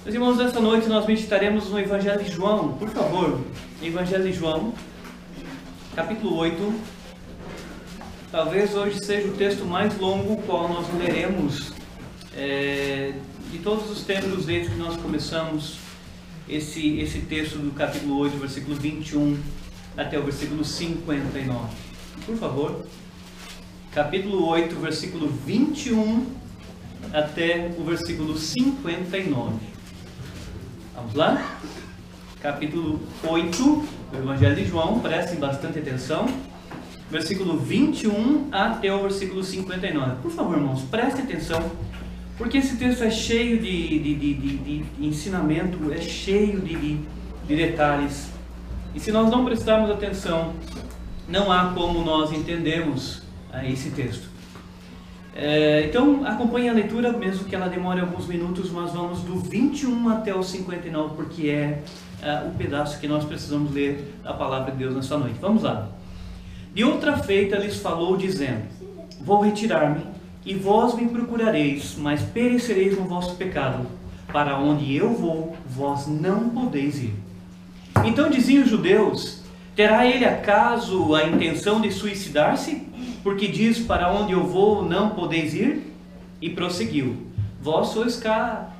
Meus irmãos, nessa noite nós meditaremos no Evangelho de João. Por favor, Evangelho de João, capítulo 8. Talvez hoje seja o texto mais longo qual nós leremos de todos os tempos desde que nós começamos esse texto do capítulo 8, versículo 21 até o versículo 59. Por favor, capítulo 8, versículo 21 até o versículo 59. Vamos lá? Capítulo 8 do Evangelho de João, prestem bastante atenção. Versículo 21 até o versículo 59. Por favor, irmãos, prestem atenção, porque esse texto é cheio de ensinamento, é cheio de detalhes. E se nós não prestarmos atenção, não há como nós entendermos esse texto. Então acompanhe a leitura, mesmo que ela demore alguns minutos, mas vamos do 21 até o 59, porque é o pedaço que nós precisamos ler a palavra de Deus nessa noite. Vamos lá. De outra feita lhes falou, dizendo: vou retirar-me, e vós me procurareis, mas perecereis no vosso pecado. Para onde eu vou, vós não podeis ir. Então diziam os judeus: terá ele acaso a intenção de suicidar-se? Porque diz: para onde eu vou não podeis ir? E prosseguiu: vós sois cá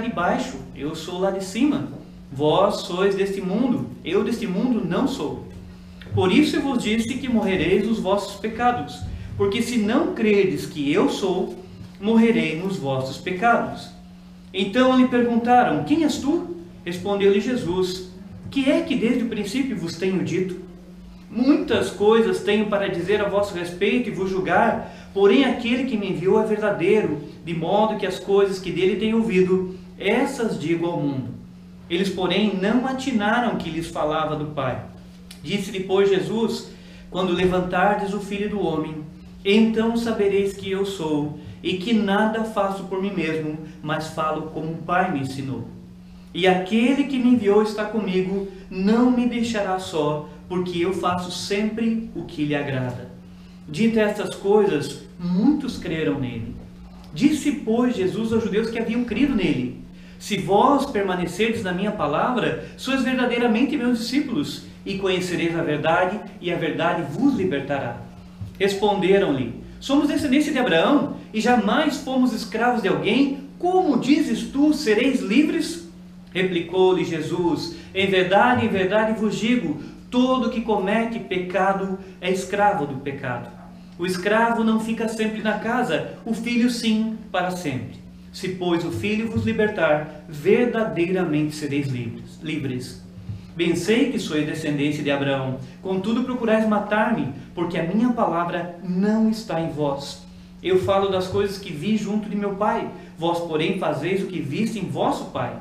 de baixo, eu sou lá de cima. Vós sois deste mundo, eu deste mundo não sou. Por isso eu vos disse que morrereis nos vossos pecados, porque se não credes que eu sou, morrerei nos vossos pecados. Então lhe perguntaram: quem és tu? Respondeu-lhe Jesus: que é que desde o princípio vos tenho dito? Muitas coisas tenho para dizer a vosso respeito e vos julgar, porém aquele que me enviou é verdadeiro, de modo que as coisas que dele tenho ouvido, essas digo ao mundo. Eles, porém, não atinaram que lhes falava do Pai. Disse depois Jesus: quando levantardes o Filho do Homem, então sabereis que eu sou, e que nada faço por mim mesmo, mas falo como o Pai me ensinou. E aquele que me enviou está comigo, não me deixará só, porque eu faço sempre o que lhe agrada. Dita estas coisas, muitos creram nele. Disse, pois, Jesus aos judeus que haviam crido nele: se vós permanecerdes na minha palavra, sois verdadeiramente meus discípulos, e conhecereis a verdade, e a verdade vos libertará. Responderam-lhe: somos descendência de Abraão, e jamais fomos escravos de alguém. Como dizes tu, sereis livres? Replicou-lhe Jesus: em verdade vos digo, todo que comete pecado é escravo do pecado. O escravo não fica sempre na casa, o filho sim, para sempre. Se, pois, o filho vos libertar, verdadeiramente sereis livres. Bem sei que sois descendência de Abraão, contudo procurais matar-me, porque a minha palavra não está em vós. Eu falo das coisas que vi junto de meu pai, vós, porém, fazeis o que viste em vosso pai.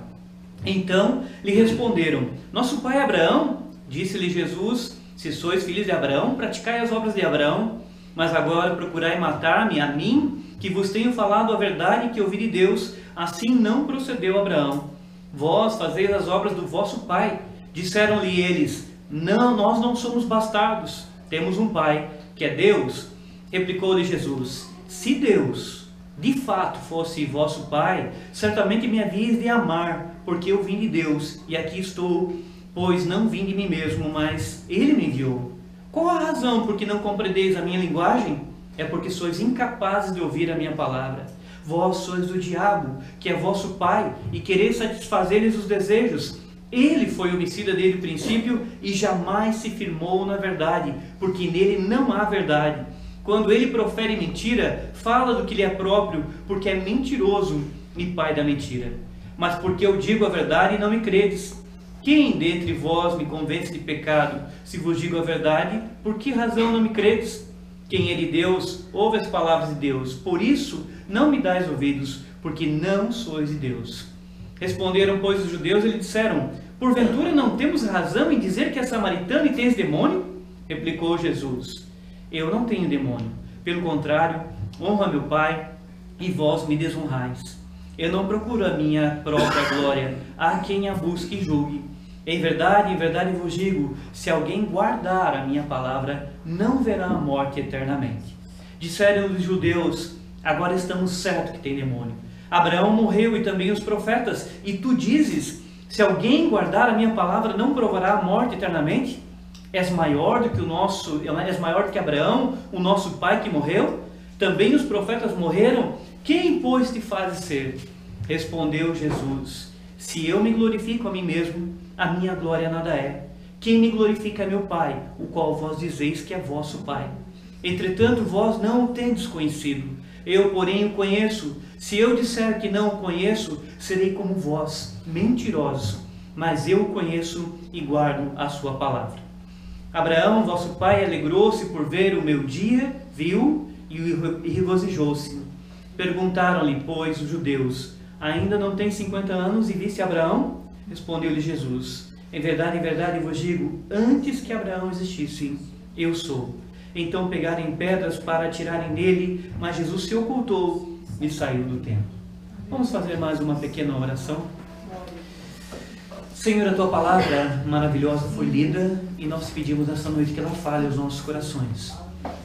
Então lhe responderam: nosso pai Abraão? Disse-lhe Jesus: se sois filhos de Abraão, praticai as obras de Abraão. Mas agora procurai matar-me, a mim, que vos tenho falado a verdade que ouvi de Deus. Assim não procedeu Abraão. Vós fazeis as obras do vosso pai. Disseram-lhe eles: não, nós não somos bastardos, temos um pai, que é Deus. Replicou-lhe Jesus: se Deus de fato fosse vosso pai, certamente me havíeis de amar, porque eu vim de Deus, e aqui estou, pois não vim de mim mesmo, mas ele me enviou. Qual a razão por que não compreendeis a minha linguagem? É porque sois incapazes de ouvir a minha palavra. Vós sois do diabo, que é vosso pai, e quereis satisfazer-lhes os desejos. Ele foi homicida desde o princípio e jamais se firmou na verdade, porque nele não há verdade. Quando ele profere mentira, fala do que lhe é próprio, porque é mentiroso e pai da mentira. Mas porque eu digo a verdade, não me credes. Quem dentre vós me convence de pecado? Se vos digo a verdade, por que razão não me credes? Quem é de Deus, ouve as palavras de Deus. Por isso, não me dais ouvidos, porque não sois de Deus. Responderam, pois, os judeus e lhe disseram: porventura não temos razão em dizer que é samaritano e tens demônio? Replicou Jesus: eu não tenho demônio. Pelo contrário, honro a meu Pai, e vós me desonrais. Eu não procuro a minha própria glória, há quem a busque e julgue. Em verdade vos digo, se alguém guardar a minha palavra, não verá a morte eternamente. Disseram os judeus: agora estamos certos que tem demônio. Abraão morreu e também os profetas, e tu dizes: se alguém guardar a minha palavra, não provará a morte eternamente? És maior do que Abraão, o nosso pai que morreu? Também os profetas morreram? Quem, pois, te faz ser? Respondeu Jesus: se eu me glorifico a mim mesmo, a minha glória nada é. Quem me glorifica é meu Pai, o qual vós dizeis que é vosso Pai. Entretanto, vós não o tendes conhecido. Eu, porém, o conheço. Se eu disser que não o conheço, serei como vós, mentirosos. Mas eu o conheço e guardo a sua palavra. Abraão, vosso pai, alegrou-se por ver o meu dia, viu e regozijou-se. Perguntaram-lhe, pois, os judeus: ainda não tem 50 anos e viste Abraão? Respondeu-lhe Jesus: em verdade vos digo, antes que Abraão existisse, eu sou. Então pegarem pedras para atirarem nele, mas Jesus se ocultou e saiu do templo. Vamos fazer mais uma pequena oração. Senhor, a tua palavra maravilhosa foi lida e nós pedimos nessa noite que ela fale aos nossos corações.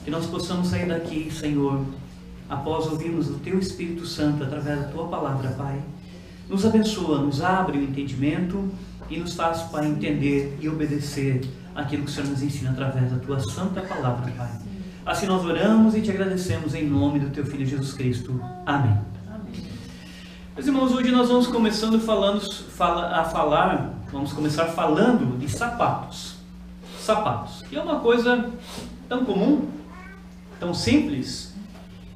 Que nós possamos sair daqui, Senhor, após ouvirmos o teu Espírito Santo através da tua palavra, Pai. Nos abençoa, nos abre o entendimento e nos faz, Pai, entender e obedecer aquilo que o Senhor nos ensina através da tua santa palavra, Pai. Assim nós oramos e te agradecemos em nome do teu Filho Jesus Cristo. Amém. Meus irmãos, hoje nós vamos vamos começar falando de sapatos. Sapatos, que é uma coisa tão comum, tão simples.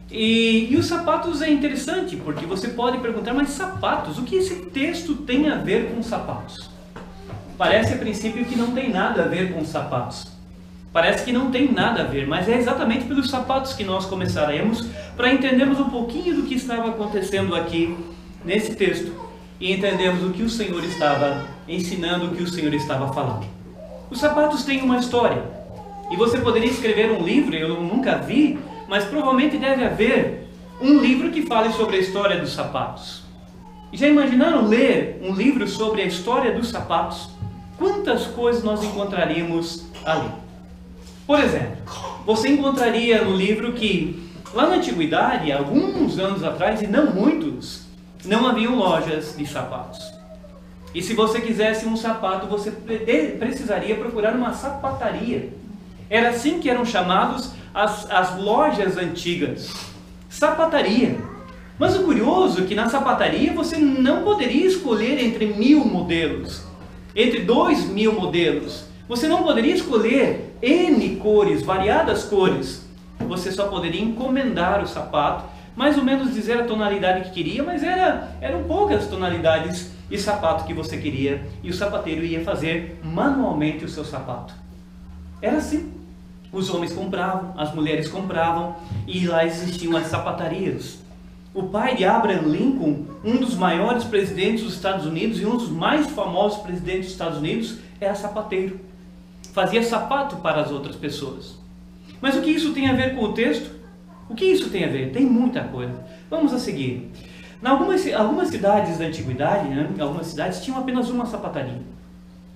E os sapatos é interessante, porque você pode perguntar, mas sapatos, o que esse texto tem a ver com sapatos? Parece a princípio que não tem nada a ver com sapatos. Parece que não tem nada a ver, mas é exatamente pelos sapatos que nós começaremos para entendermos um pouquinho do que estava acontecendo aqui nesse texto e entendermos o que o Senhor estava ensinando, o que o Senhor estava falando. Os sapatos têm uma história e você poderia escrever um livro, eu nunca vi, mas provavelmente deve haver um livro que fale sobre a história dos sapatos. Já imaginaram ler um livro sobre a história dos sapatos? Quantas coisas nós encontraríamos ali? Por exemplo, você encontraria no livro que lá na antiguidade, alguns anos atrás, e não muitos, não haviam lojas de sapatos. E se você quisesse um sapato, você precisaria procurar uma sapataria. Era assim que eram chamados as lojas antigas. Sapataria. Mas o curioso é que na sapataria você não poderia escolher entre 1000 modelos, entre 2000 modelos. Você não poderia escolher N cores, variadas cores. Você só poderia encomendar o sapato, mais ou menos dizer a tonalidade que queria, mas eram poucas tonalidades de sapato que você queria, e o sapateiro ia fazer manualmente o seu sapato. Era assim. Os homens compravam, as mulheres compravam, e lá existiam as sapatarias. O pai de Abraham Lincoln, um dos maiores presidentes dos Estados Unidos e um dos mais famosos presidentes dos Estados Unidos, era sapateiro. Fazia sapato para as outras pessoas. Mas o que isso tem a ver com o texto? O que isso tem a ver? Tem muita coisa. Vamos a seguir. Em algumas cidades da antiguidade, algumas cidades tinham apenas uma sapataria.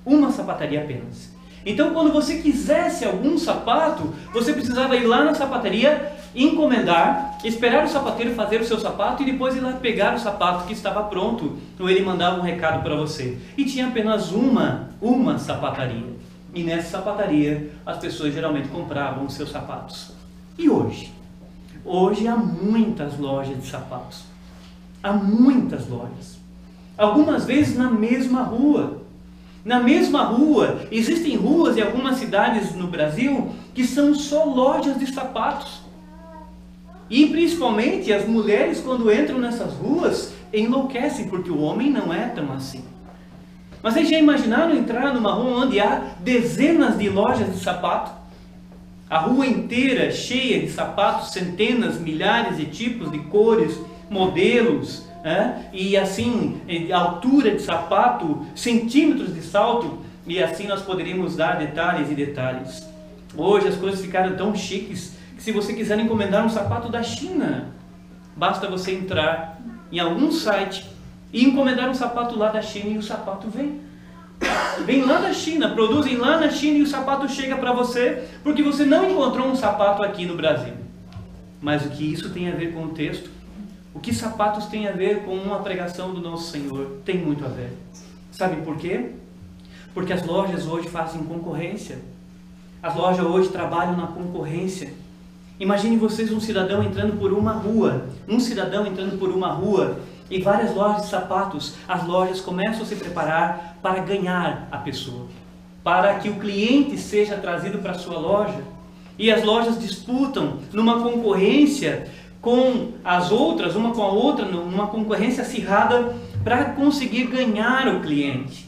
Uma sapataria apenas. Então, quando você quisesse algum sapato, você precisava ir lá na sapataria, encomendar, esperar o sapateiro fazer o seu sapato e depois ir lá pegar o sapato que estava pronto, ou ele mandava um recado para você. E tinha apenas uma sapataria. E nessa sapataria, as pessoas geralmente compravam os seus sapatos. E hoje? Hoje há muitas lojas de sapatos. Há muitas lojas. Algumas vezes na mesma rua. Na mesma rua, existem ruas em algumas cidades no Brasil que são só lojas de sapatos. E principalmente as mulheres, quando entram nessas ruas, enlouquecem, porque o homem não é tão assim. Mas vocês já imaginaram entrar numa rua onde há dezenas de lojas de sapato? A rua inteira cheia de sapatos, centenas, milhares de tipos, de cores, modelos, e assim, altura de sapato, centímetros de salto, e assim nós poderíamos dar detalhes e detalhes. Hoje as coisas ficaram tão chiques que se você quiser encomendar um sapato da China, basta você entrar em algum site e encomendar um sapato lá da China e o sapato vem. Vem lá da China, produzem lá na China e o sapato chega para você porque você não encontrou um sapato aqui no Brasil. Mas o que isso tem a ver com o texto? O que sapatos tem a ver com uma pregação do nosso Senhor? Tem muito a ver. Sabe por quê? Porque as lojas hoje fazem concorrência. As lojas hoje trabalham na concorrência. Imagine vocês um cidadão entrando por uma rua. E várias lojas de sapatos. As lojas começam a se preparar para ganhar a pessoa. Para que o cliente seja trazido para a sua loja. E as lojas disputam numa concorrência com as outras, uma com a outra, numa concorrência acirrada para conseguir ganhar o cliente.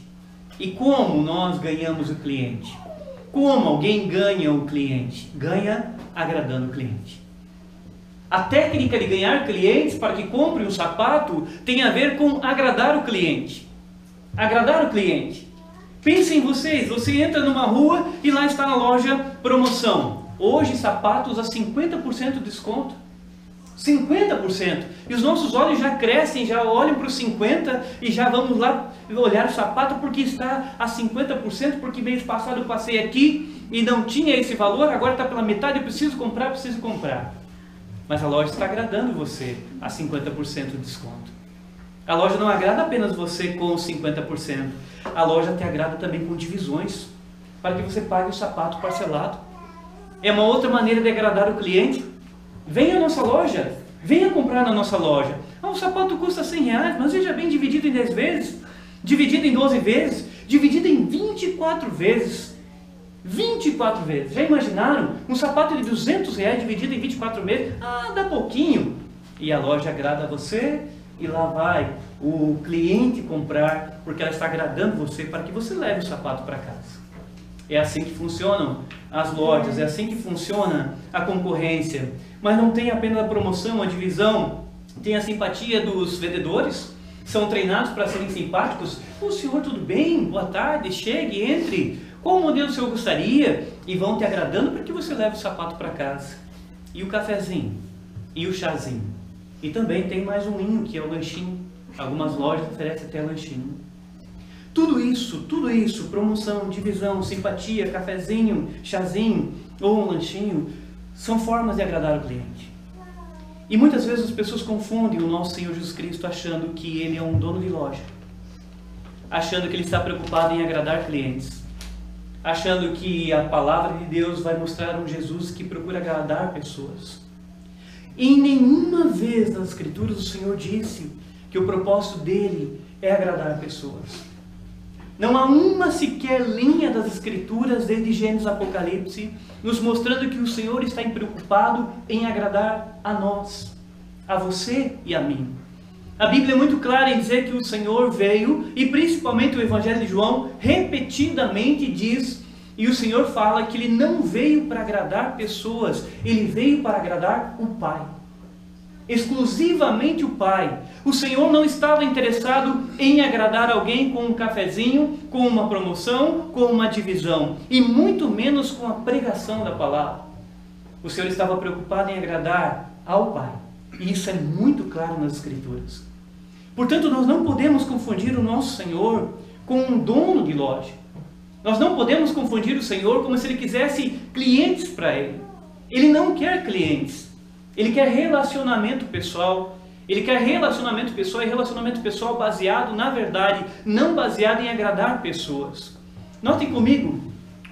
E como nós ganhamos o cliente? Como alguém ganha o cliente? Ganha agradando o cliente. A técnica de ganhar clientes para que compre um sapato tem a ver com agradar o cliente. Agradar o cliente. Pensem vocês, você entra numa rua e lá está a loja promoção. Hoje sapatos a 50% de desconto. 50%. E os nossos olhos já crescem, já olham para os 50% e já vamos lá olhar o sapato porque está a 50%, porque mês passado eu passei aqui e não tinha esse valor, agora está pela metade, eu preciso comprar. Mas a loja está agradando você a 50% de desconto. A loja não agrada apenas você com 50%. A loja te agrada também com divisões, para que você pague o sapato parcelado. É uma outra maneira de agradar o cliente. Venha à nossa loja, venha comprar na nossa loja. O sapato custa R$100, mas veja bem, dividido em 10 vezes, dividido em 12 vezes, dividido em 24 vezes. 24 vezes. Já imaginaram? Um sapato de R$200 dividido em 24 meses? Dá pouquinho. E a loja agrada você e lá vai o cliente comprar, porque ela está agradando você para que você leve o sapato para casa. É assim que funcionam as lojas, é assim que funciona a concorrência. Mas não tem apenas a promoção, a divisão, tem a simpatia dos vendedores, são treinados para serem simpáticos. O senhor, tudo bem? Boa tarde, chegue, entre. Qual modelo o senhor gostaria? E vão te agradando para que você leve o sapato para casa. E o cafezinho, e o chazinho. E também tem mais um linho, que é o lanchinho. Algumas lojas oferecem até lanchinho. Tudo isso, promoção, divisão, simpatia, cafezinho, chazinho ou um lanchinho, são formas de agradar o cliente. E muitas vezes as pessoas confundem o nosso Senhor Jesus Cristo achando que Ele é um dono de loja, achando que Ele está preocupado em agradar clientes, achando que a palavra de Deus vai mostrar um Jesus que procura agradar pessoas. E em nenhuma vez nas Escrituras o Senhor disse que o propósito dele é agradar pessoas. Não há uma sequer linha das Escrituras, desde Gênesis a Apocalipse, nos mostrando que o Senhor está preocupado em agradar a nós, a você e a mim. A Bíblia é muito clara em dizer que o Senhor veio, e principalmente o Evangelho de João, repetidamente diz, e o Senhor fala que Ele não veio para agradar pessoas, Ele veio para agradar o Pai. Exclusivamente o Pai. O Senhor não estava interessado em agradar alguém com um cafezinho, com uma promoção, com uma divisão, e muito menos com a pregação da palavra. O Senhor estava preocupado em agradar ao Pai. E isso é muito claro nas Escrituras. Portanto, nós não podemos confundir o nosso Senhor com um dono de loja. Nós não podemos confundir o Senhor como se Ele quisesse clientes para Ele. Ele não quer clientes. Ele quer relacionamento pessoal. Ele quer relacionamento pessoal e relacionamento pessoal baseado na verdade, não baseado em agradar pessoas. Notem comigo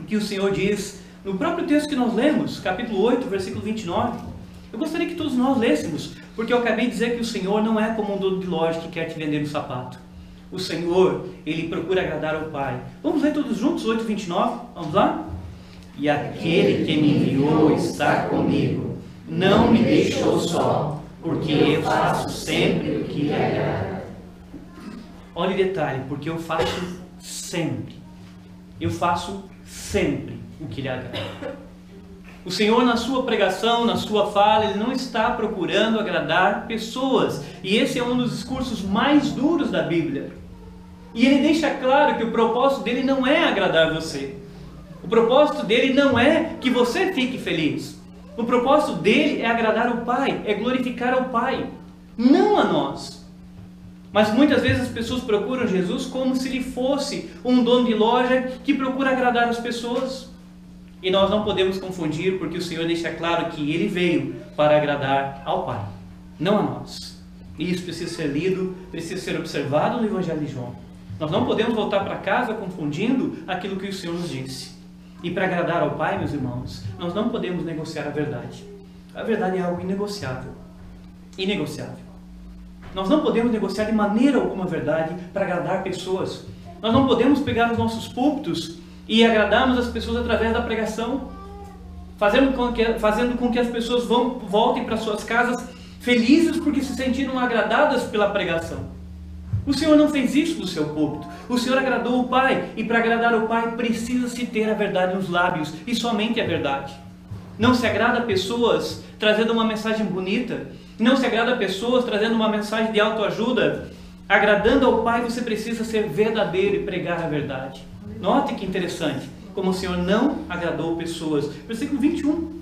o que o Senhor diz no próprio texto que nós lemos, capítulo 8, versículo 29. Eu gostaria que todos nós lêssemos, porque eu acabei de dizer que o Senhor não é como um dono de loja que quer te vender um sapato. O Senhor, Ele procura agradar ao Pai. Vamos ler todos juntos, 8, 29? Vamos lá? E aquele que me enviou está comigo, não me deixou só, porque eu faço sempre o que lhe agrada. Olha o detalhe, porque eu faço sempre. Eu faço sempre o que lhe agrada. O Senhor, na sua pregação, na sua fala, Ele não está procurando agradar pessoas. E esse é um dos discursos mais duros da Bíblia. E Ele deixa claro que o propósito dele não é agradar você. O propósito dele não é que você fique feliz. O propósito dele é agradar o Pai, é glorificar ao Pai, não a nós. Mas muitas vezes as pessoas procuram Jesus como se ele fosse um dono de loja que procura agradar as pessoas. E nós não podemos confundir, porque o Senhor deixa claro que ele veio para agradar ao Pai, não a nós. E isso precisa ser lido, precisa ser observado no Evangelho de João. Nós não podemos voltar para casa confundindo aquilo que o Senhor nos disse. E para agradar ao Pai, meus irmãos, nós não podemos negociar a verdade. A verdade é algo inegociável. Inegociável. Nós não podemos negociar de maneira alguma a verdade para agradar pessoas. Nós não podemos pegar os nossos púlpitos e agradarmos as pessoas através da pregação, fazendo com que as pessoas voltem para suas casas felizes porque se sentiram agradadas pela pregação. O Senhor não fez isso no seu púlpito. O Senhor agradou o Pai, e para agradar o Pai precisa-se ter a verdade nos lábios, e somente a verdade. Não se agrada a pessoas trazendo uma mensagem bonita, não se agrada a pessoas trazendo uma mensagem de autoajuda. Agradando ao Pai, você precisa ser verdadeiro e pregar a verdade. Note que interessante, como o Senhor não agradou pessoas. Versículo 21,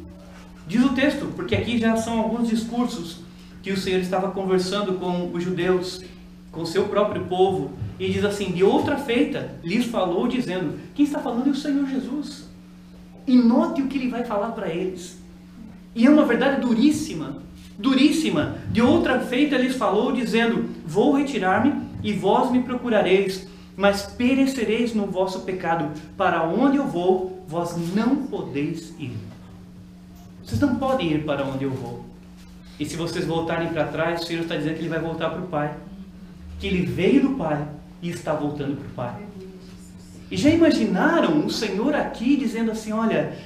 diz o texto, porque aqui já são alguns discursos que o Senhor estava conversando com os judeus, com o seu próprio povo, e diz assim: de outra feita lhes falou dizendo. Quem está falando é o Senhor Jesus. E note o que ele vai falar para eles. E é uma verdade duríssima, duríssima. De outra feita lhes falou dizendo: vou retirar-me e vós me procurareis, mas perecereis no vosso pecado. Para onde eu vou, vós não podeis ir. Vocês não podem ir para onde eu vou. E se vocês voltarem para trás, o Senhor está dizendo que ele vai voltar para o Pai. Que ele veio do Pai e está voltando para o Pai. E já imaginaram o Senhor aqui dizendo assim: olha,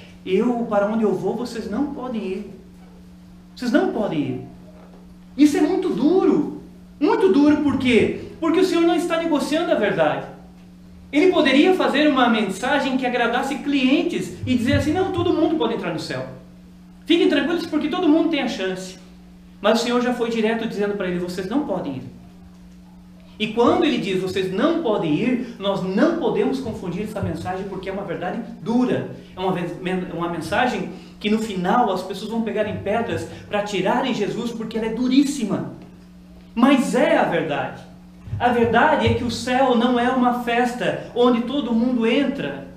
para onde eu vou, vocês não podem ir. Vocês não podem ir. Isso é muito duro. Muito duro, por quê? Porque o Senhor não está negociando a verdade. Ele poderia fazer uma mensagem que agradasse clientes e dizer assim: não, todo mundo pode entrar no céu. Fiquem tranquilos porque todo mundo tem a chance. Mas o Senhor já foi direto dizendo para ele: vocês não podem ir. E quando ele diz vocês não podem ir, nós não podemos confundir essa mensagem, porque é uma verdade dura. É uma mensagem que no final as pessoas vão pegar em pedras para tirarem Jesus, porque ela é duríssima. Mas é a verdade. A verdade é que o céu não é uma festa onde todo mundo entra.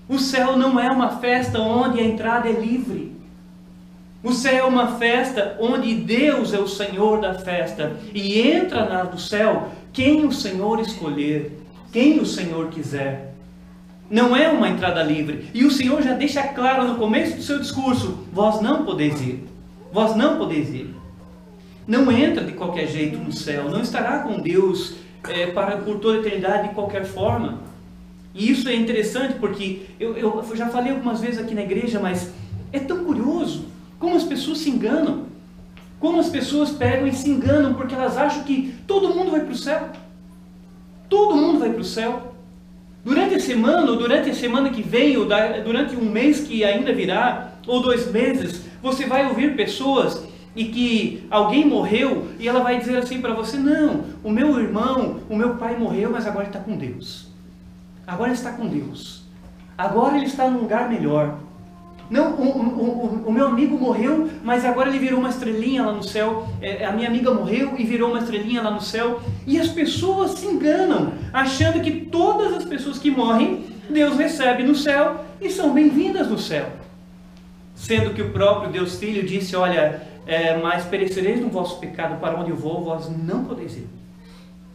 O céu não é uma festa onde a entrada é livre. O céu é uma festa onde Deus é o Senhor da festa. E entra no céu quem o Senhor escolher, quem o Senhor quiser. Não é uma entrada livre. E o Senhor já deixa claro no começo do seu discurso: vós não podeis ir. Vós não podeis ir. Não entra de qualquer jeito no céu. Não estará com Deus por toda a eternidade de qualquer forma. E isso é interessante porque eu já falei algumas vezes aqui na igreja, mas é tão curioso como as pessoas se enganam. Como as pessoas pegam e se enganam porque elas acham que todo mundo vai para o céu. Todo mundo vai para o céu. Durante a semana, ou durante a semana que vem, ou durante um mês que ainda virá, ou 2 meses, você vai ouvir pessoas e que alguém morreu e ela vai dizer assim para você: não, o meu irmão, o meu pai morreu, mas agora ele está com Deus. Agora ele está com Deus. Agora ele está num lugar melhor. Não, o meu amigo morreu, mas agora ele virou uma estrelinha lá no céu. A minha amiga morreu e virou uma estrelinha lá no céu. E as pessoas se enganam, achando que todas as pessoas que morrem, Deus recebe no céu e são bem-vindas no céu. Sendo que o próprio Deus Filho disse: olha, mas perecereis no vosso pecado, para onde eu vou, vós não podeis ir.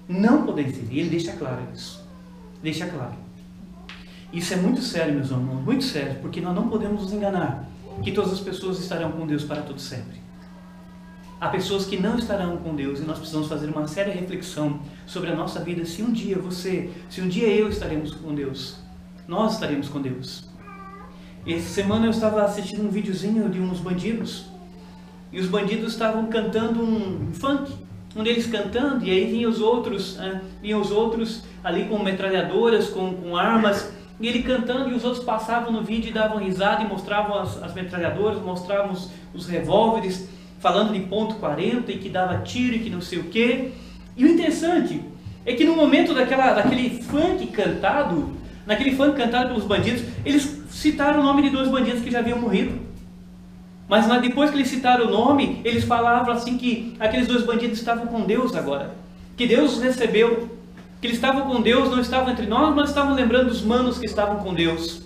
Não podeis ir. E ele deixa claro isso. Deixa claro. Isso é muito sério, meus irmãos, muito sério, porque nós não podemos nos enganar que todas as pessoas estarão com Deus para todo sempre. Há pessoas que não estarão com Deus e nós precisamos fazer uma séria reflexão sobre a nossa vida. Se um dia eu estaremos com Deus, nós estaremos com Deus. Essa semana eu estava assistindo um videozinho de uns bandidos e os bandidos estavam cantando um funk. Um deles cantando, e aí vinham os outros ali com metralhadoras, com armas, e ele cantando, e os outros passavam no vídeo e davam risada e mostravam as metralhadoras, mostravam os revólveres, falando de ponto .40 e que dava tiro e que não sei o que. E o interessante é que no momento daquele funk cantado pelos bandidos, eles citaram o nome de 2 bandidos que já haviam morrido. Mas depois que eles citaram o nome, eles falavam assim que aqueles 2 bandidos estavam com Deus agora. que Deus os recebeu, que eles estavam com Deus, não estavam entre nós, mas estavam lembrando dos manos que estavam com Deus.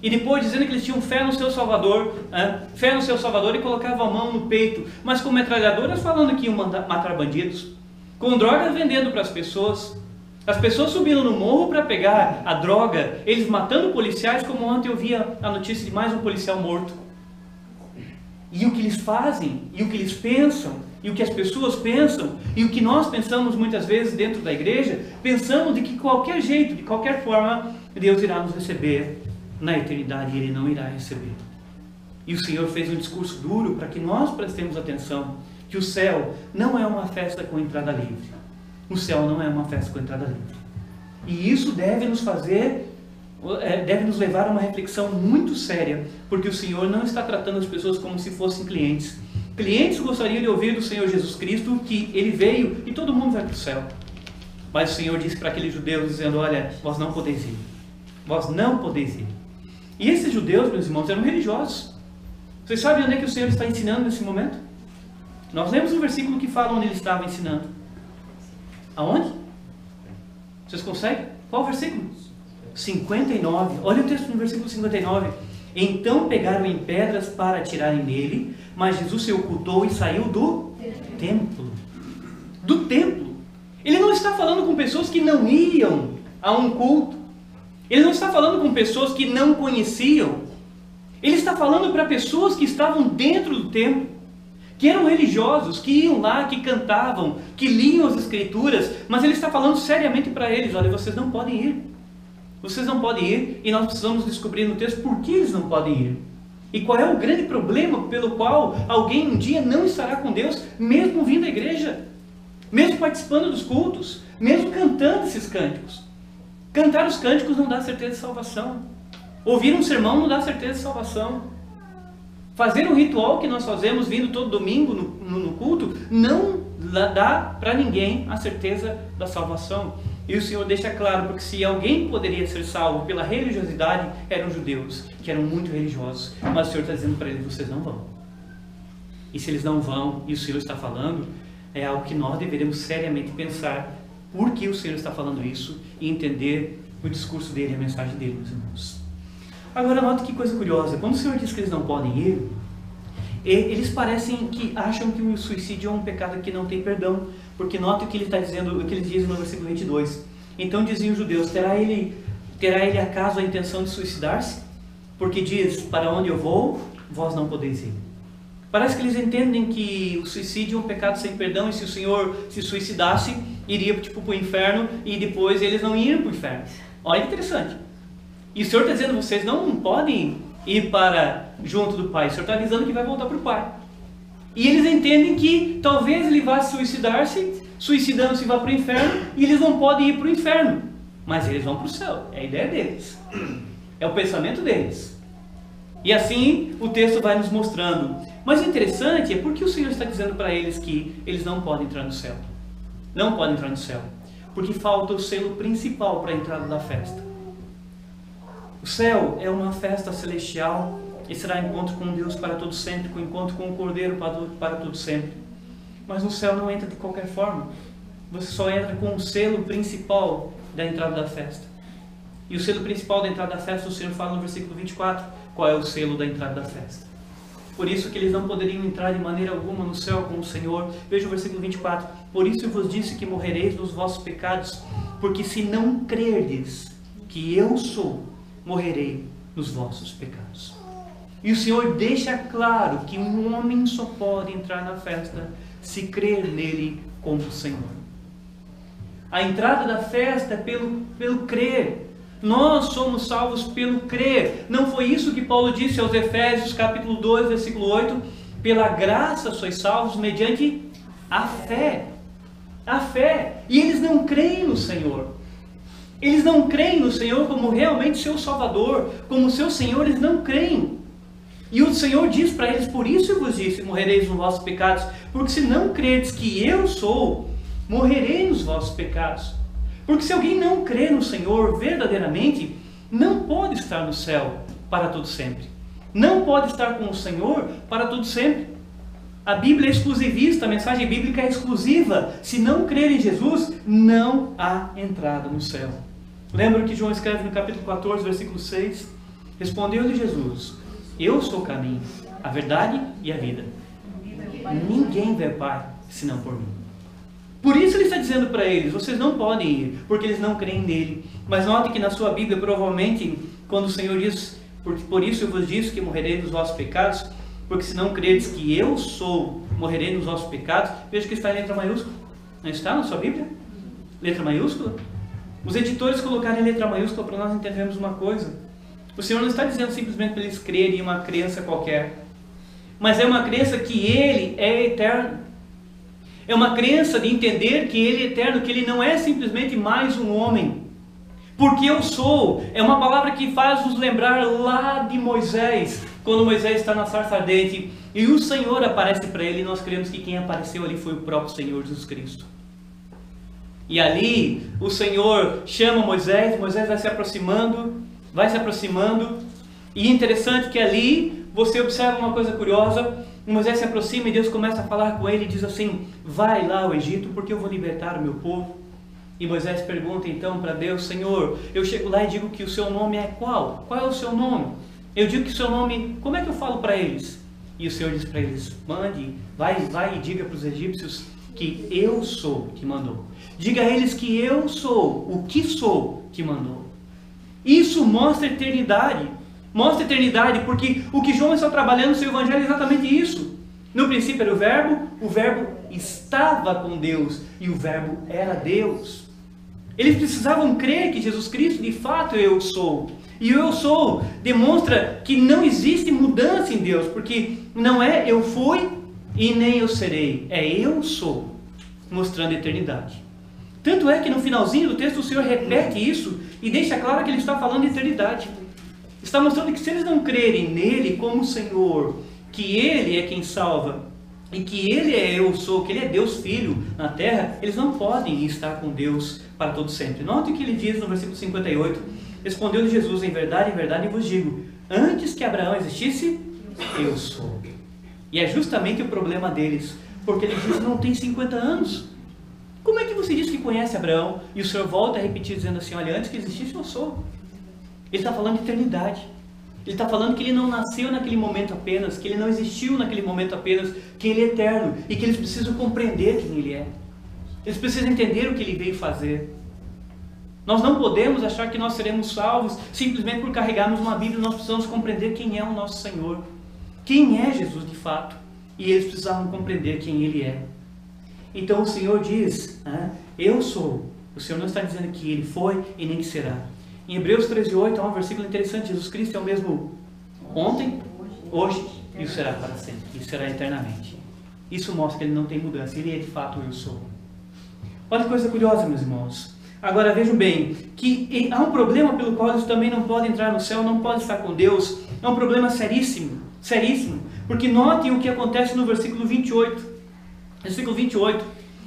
E depois dizendo que eles tinham fé no seu Salvador, e colocavam a mão no peito, mas com metralhadoras falando que iam matar bandidos, com drogas vendendo para as pessoas subindo no morro para pegar a droga, eles matando policiais, como ontem eu via a notícia de mais um policial morto. E o que eles fazem, e o que eles pensam, e o que as pessoas pensam, e o que nós pensamos muitas vezes dentro da igreja, pensamos de que qualquer jeito, de qualquer forma, Deus irá nos receber na eternidade, e Ele não irá receber. E o Senhor fez um discurso duro para que nós prestemos atenção, que o céu não é uma festa com entrada livre. O céu não é uma festa com entrada livre. E isso deve nos levar a uma reflexão muito séria, porque o Senhor não está tratando as pessoas como se fossem clientes. Clientes gostariam de ouvir do Senhor Jesus Cristo que Ele veio e todo mundo vai para o céu. Mas o Senhor disse para aqueles judeus, dizendo: olha, vós não podeis ir. Vós não podeis ir. E esses judeus, meus irmãos, eram religiosos. Vocês sabem onde é que o Senhor está ensinando nesse momento? Nós lemos um versículo que fala onde Ele estava ensinando. Aonde? Vocês conseguem? Qual versículo? 59. Olha o texto no versículo 59. Então pegaram em pedras para atirarem nele, mas Jesus se ocultou e saiu do templo. Do templo. Ele não está falando com pessoas que não iam a um culto. Ele não está falando com pessoas que não conheciam. Ele está falando para pessoas que estavam dentro do templo, que eram religiosos, que iam lá, que cantavam, que liam as Escrituras, mas Ele está falando seriamente para eles: olha, vocês não podem ir. Vocês não podem ir, e nós precisamos descobrir no texto por que eles não podem ir. E qual é o grande problema pelo qual alguém um dia não estará com Deus, mesmo vindo à igreja, mesmo participando dos cultos, mesmo cantando esses cânticos. Cantar os cânticos não dá certeza de salvação. Ouvir um sermão não dá certeza de salvação. Fazer um ritual que nós fazemos vindo todo domingo no culto não dá para ninguém a certeza da salvação. E o Senhor deixa claro, porque se alguém poderia ser salvo pela religiosidade, eram judeus, que eram muito religiosos. Mas o Senhor está dizendo para eles: vocês não vão. E se eles não vão, e o Senhor está falando, é algo que nós deveremos seriamente pensar por que o Senhor está falando isso e entender o discurso dele, a mensagem dele, meus irmãos. Agora note que coisa curiosa: quando o Senhor diz que eles não podem ir, eles parecem que acham que o suicídio é um pecado que não tem perdão, porque note o que ele está dizendo, o que ele diz no versículo 22. Então diziam os judeus: terá ele acaso a intenção de suicidar-se? Porque diz: para onde eu vou, vós não podeis ir. Parece que eles entendem que o suicídio é um pecado sem perdão, e se o Senhor se suicidasse, iria para o inferno, e depois eles não iriam para o inferno. Olha que interessante. E o Senhor está dizendo: vocês não podem ir para junto do Pai. O Senhor está avisando que vai voltar para o Pai. E eles entendem que talvez ele vá suicidar-se, suicidando-se vá para o inferno, e eles não podem ir para o inferno, mas eles vão para o céu. É a ideia deles, é o pensamento deles. E assim o texto vai nos mostrando. Mas o interessante é porque o Senhor está dizendo para eles que eles não podem entrar no céu. Não podem entrar no céu, porque falta o selo principal para a entrada da festa. O céu é uma festa celestial, e será encontro com Deus para todo sempre, com encontro com o Cordeiro para todo sempre. Mas no céu não entra de qualquer forma. Você só entra com o selo principal da entrada da festa. E o selo principal da entrada da festa, o Senhor fala no versículo 24, qual é o selo da entrada da festa. Por isso que eles não poderiam entrar de maneira alguma no céu com o Senhor. Veja o versículo 24. Por isso eu vos disse que morrereis nos vossos pecados, porque se não crerdes que eu sou, morrerei nos vossos pecados. E o Senhor deixa claro que um homem só pode entrar na festa se crer nele como Senhor. A entrada da festa é pelo crer. Nós somos salvos pelo crer. Não foi isso que Paulo disse aos Efésios, capítulo 2, versículo 8? Pela graça sois salvos mediante a fé. A fé. E eles não creem no Senhor. Eles não creem no Senhor como realmente seu Salvador, como seu Senhor. Eles não creem. E o Senhor diz para eles: por isso eu vos disse, morrereis nos vossos pecados, porque se não credes que eu sou, morrerei nos vossos pecados. Porque se alguém não crê no Senhor verdadeiramente, não pode estar no céu para todo sempre. Não pode estar com o Senhor para todo sempre. A Bíblia é exclusivista, a mensagem bíblica é exclusiva. Se não crer em Jesus, não há entrada no céu. Lembra que João escreve no capítulo 14, versículo 6? Respondeu-lhe Jesus: eu sou o caminho, a verdade e a vida. Ninguém vê Pai senão por mim. Por isso ele está dizendo para eles: vocês não podem ir, porque eles não creem nele. Mas note que na sua Bíblia, provavelmente, quando o Senhor diz: por isso eu vos disse que morrerei nos vossos pecados, porque se não credes que eu sou, morrerei nos vossos pecados. Veja que está em letra maiúscula. Não está na sua Bíblia? Letra maiúscula? Os editores colocaram em letra maiúscula para nós entendermos uma coisa. O Senhor não está dizendo simplesmente para eles crerem em uma crença qualquer, mas é uma crença que Ele é eterno. É uma crença de entender que Ele é eterno, que Ele não é simplesmente mais um homem. Porque eu sou, é uma palavra que faz nos lembrar lá de Moisés, quando Moisés está na sarça ardente e o Senhor aparece para ele, e nós cremos que quem apareceu ali foi o próprio Senhor Jesus Cristo. E ali o Senhor chama Moisés, Moisés vai se aproximando, e interessante que ali você observa uma coisa curiosa. Moisés se aproxima e Deus começa a falar com ele e diz assim: vai lá ao Egito, porque eu vou libertar o meu povo. E Moisés pergunta então para Deus: Senhor, eu chego lá e digo que o seu nome é qual? Qual é o seu nome? Eu digo que o seu nome, como é que eu falo para eles? E o Senhor diz para eles: mande, vai e diga para os egípcios que eu sou que mandou. Diga a eles que eu sou o que sou que mandou. Isso mostra eternidade. Mostra eternidade, porque o que João está trabalhando no seu evangelho é exatamente isso. No princípio era o verbo estava com Deus e o verbo era Deus. Eles precisavam crer que Jesus Cristo de fato eu sou. E o eu sou demonstra que não existe mudança em Deus, porque não é eu fui e nem eu serei, é eu sou, mostrando a eternidade. Tanto é que no finalzinho do texto o Senhor repete isso e deixa claro que Ele está falando de eternidade. Está mostrando que se eles não crerem nele como Senhor, que Ele é quem salva, e que Ele é eu sou, que Ele é Deus Filho na terra, eles não podem estar com Deus para todo sempre. Note o que Ele diz no versículo 58, respondeu-lhe Jesus: em verdade vos digo, antes que Abraão existisse, eu sou. E é justamente o problema deles, porque ele diz: não tem 50 anos. Como é que você diz que conhece Abraão? E o Senhor volta a repetir dizendo assim: olha, antes que existisse eu sou. Ele está falando de eternidade. Ele está falando que ele não nasceu naquele momento apenas, que ele não existiu naquele momento apenas, que ele é eterno e que eles precisam compreender quem ele é. Eles precisam entender o que ele veio fazer. Nós não podemos achar que nós seremos salvos simplesmente por carregarmos uma Bíblia. Nós precisamos compreender quem é o nosso Senhor, quem é Jesus de fato, e eles precisavam compreender quem Ele é. Então o Senhor diz: eu sou. O Senhor não está dizendo que Ele foi e nem que será. Em Hebreus 13:8 há um versículo interessante: Jesus Cristo é o mesmo ontem, hoje e o será para sempre, e será eternamente. Isso mostra que Ele não tem mudança, Ele é de fato o eu sou. Olha que coisa curiosa, meus irmãos. Agora vejam bem, que há um problema pelo qual eles também não podem entrar no céu, não podem estar com Deus. É um problema seríssimo, seríssimo. Porque notem o que acontece no versículo 28. Versículo 28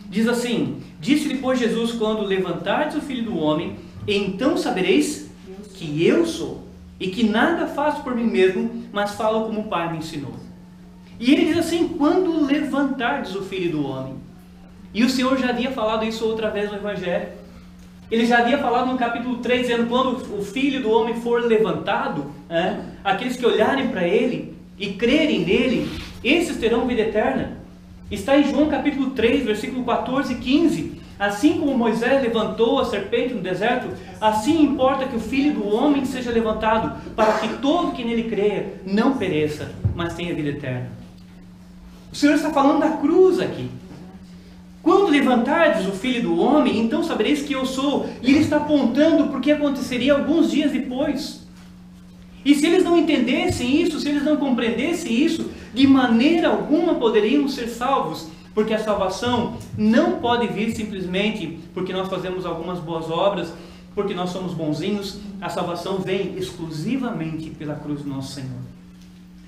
diz assim: disse-lhe, pois, Jesus: quando levantardes o Filho do Homem, então sabereis que eu sou, e que nada faço por mim mesmo, mas falo como o Pai me ensinou. E ele diz assim: quando levantardes o Filho do Homem. E o Senhor já havia falado isso outra vez no Evangelho. Ele já havia falado no capítulo 3, dizendo: quando o Filho do Homem for levantado, aqueles que olharem para Ele e crerem nele, esses terão vida eterna. Está em João capítulo 3, versículo 14 e 15. Assim como Moisés levantou a serpente no deserto, assim importa que o Filho do Homem seja levantado, para que todo que nele creia não pereça, mas tenha vida eterna. O Senhor está falando da cruz aqui. Quando levantardes o Filho do Homem, então sabereis que eu sou. E Ele está apontando para o que aconteceria alguns dias depois. E se eles não entendessem isso, se eles não compreendessem isso, de maneira alguma poderiam ser salvos. Porque a salvação não pode vir simplesmente porque nós fazemos algumas boas obras, porque nós somos bonzinhos. A salvação vem exclusivamente pela cruz do nosso Senhor.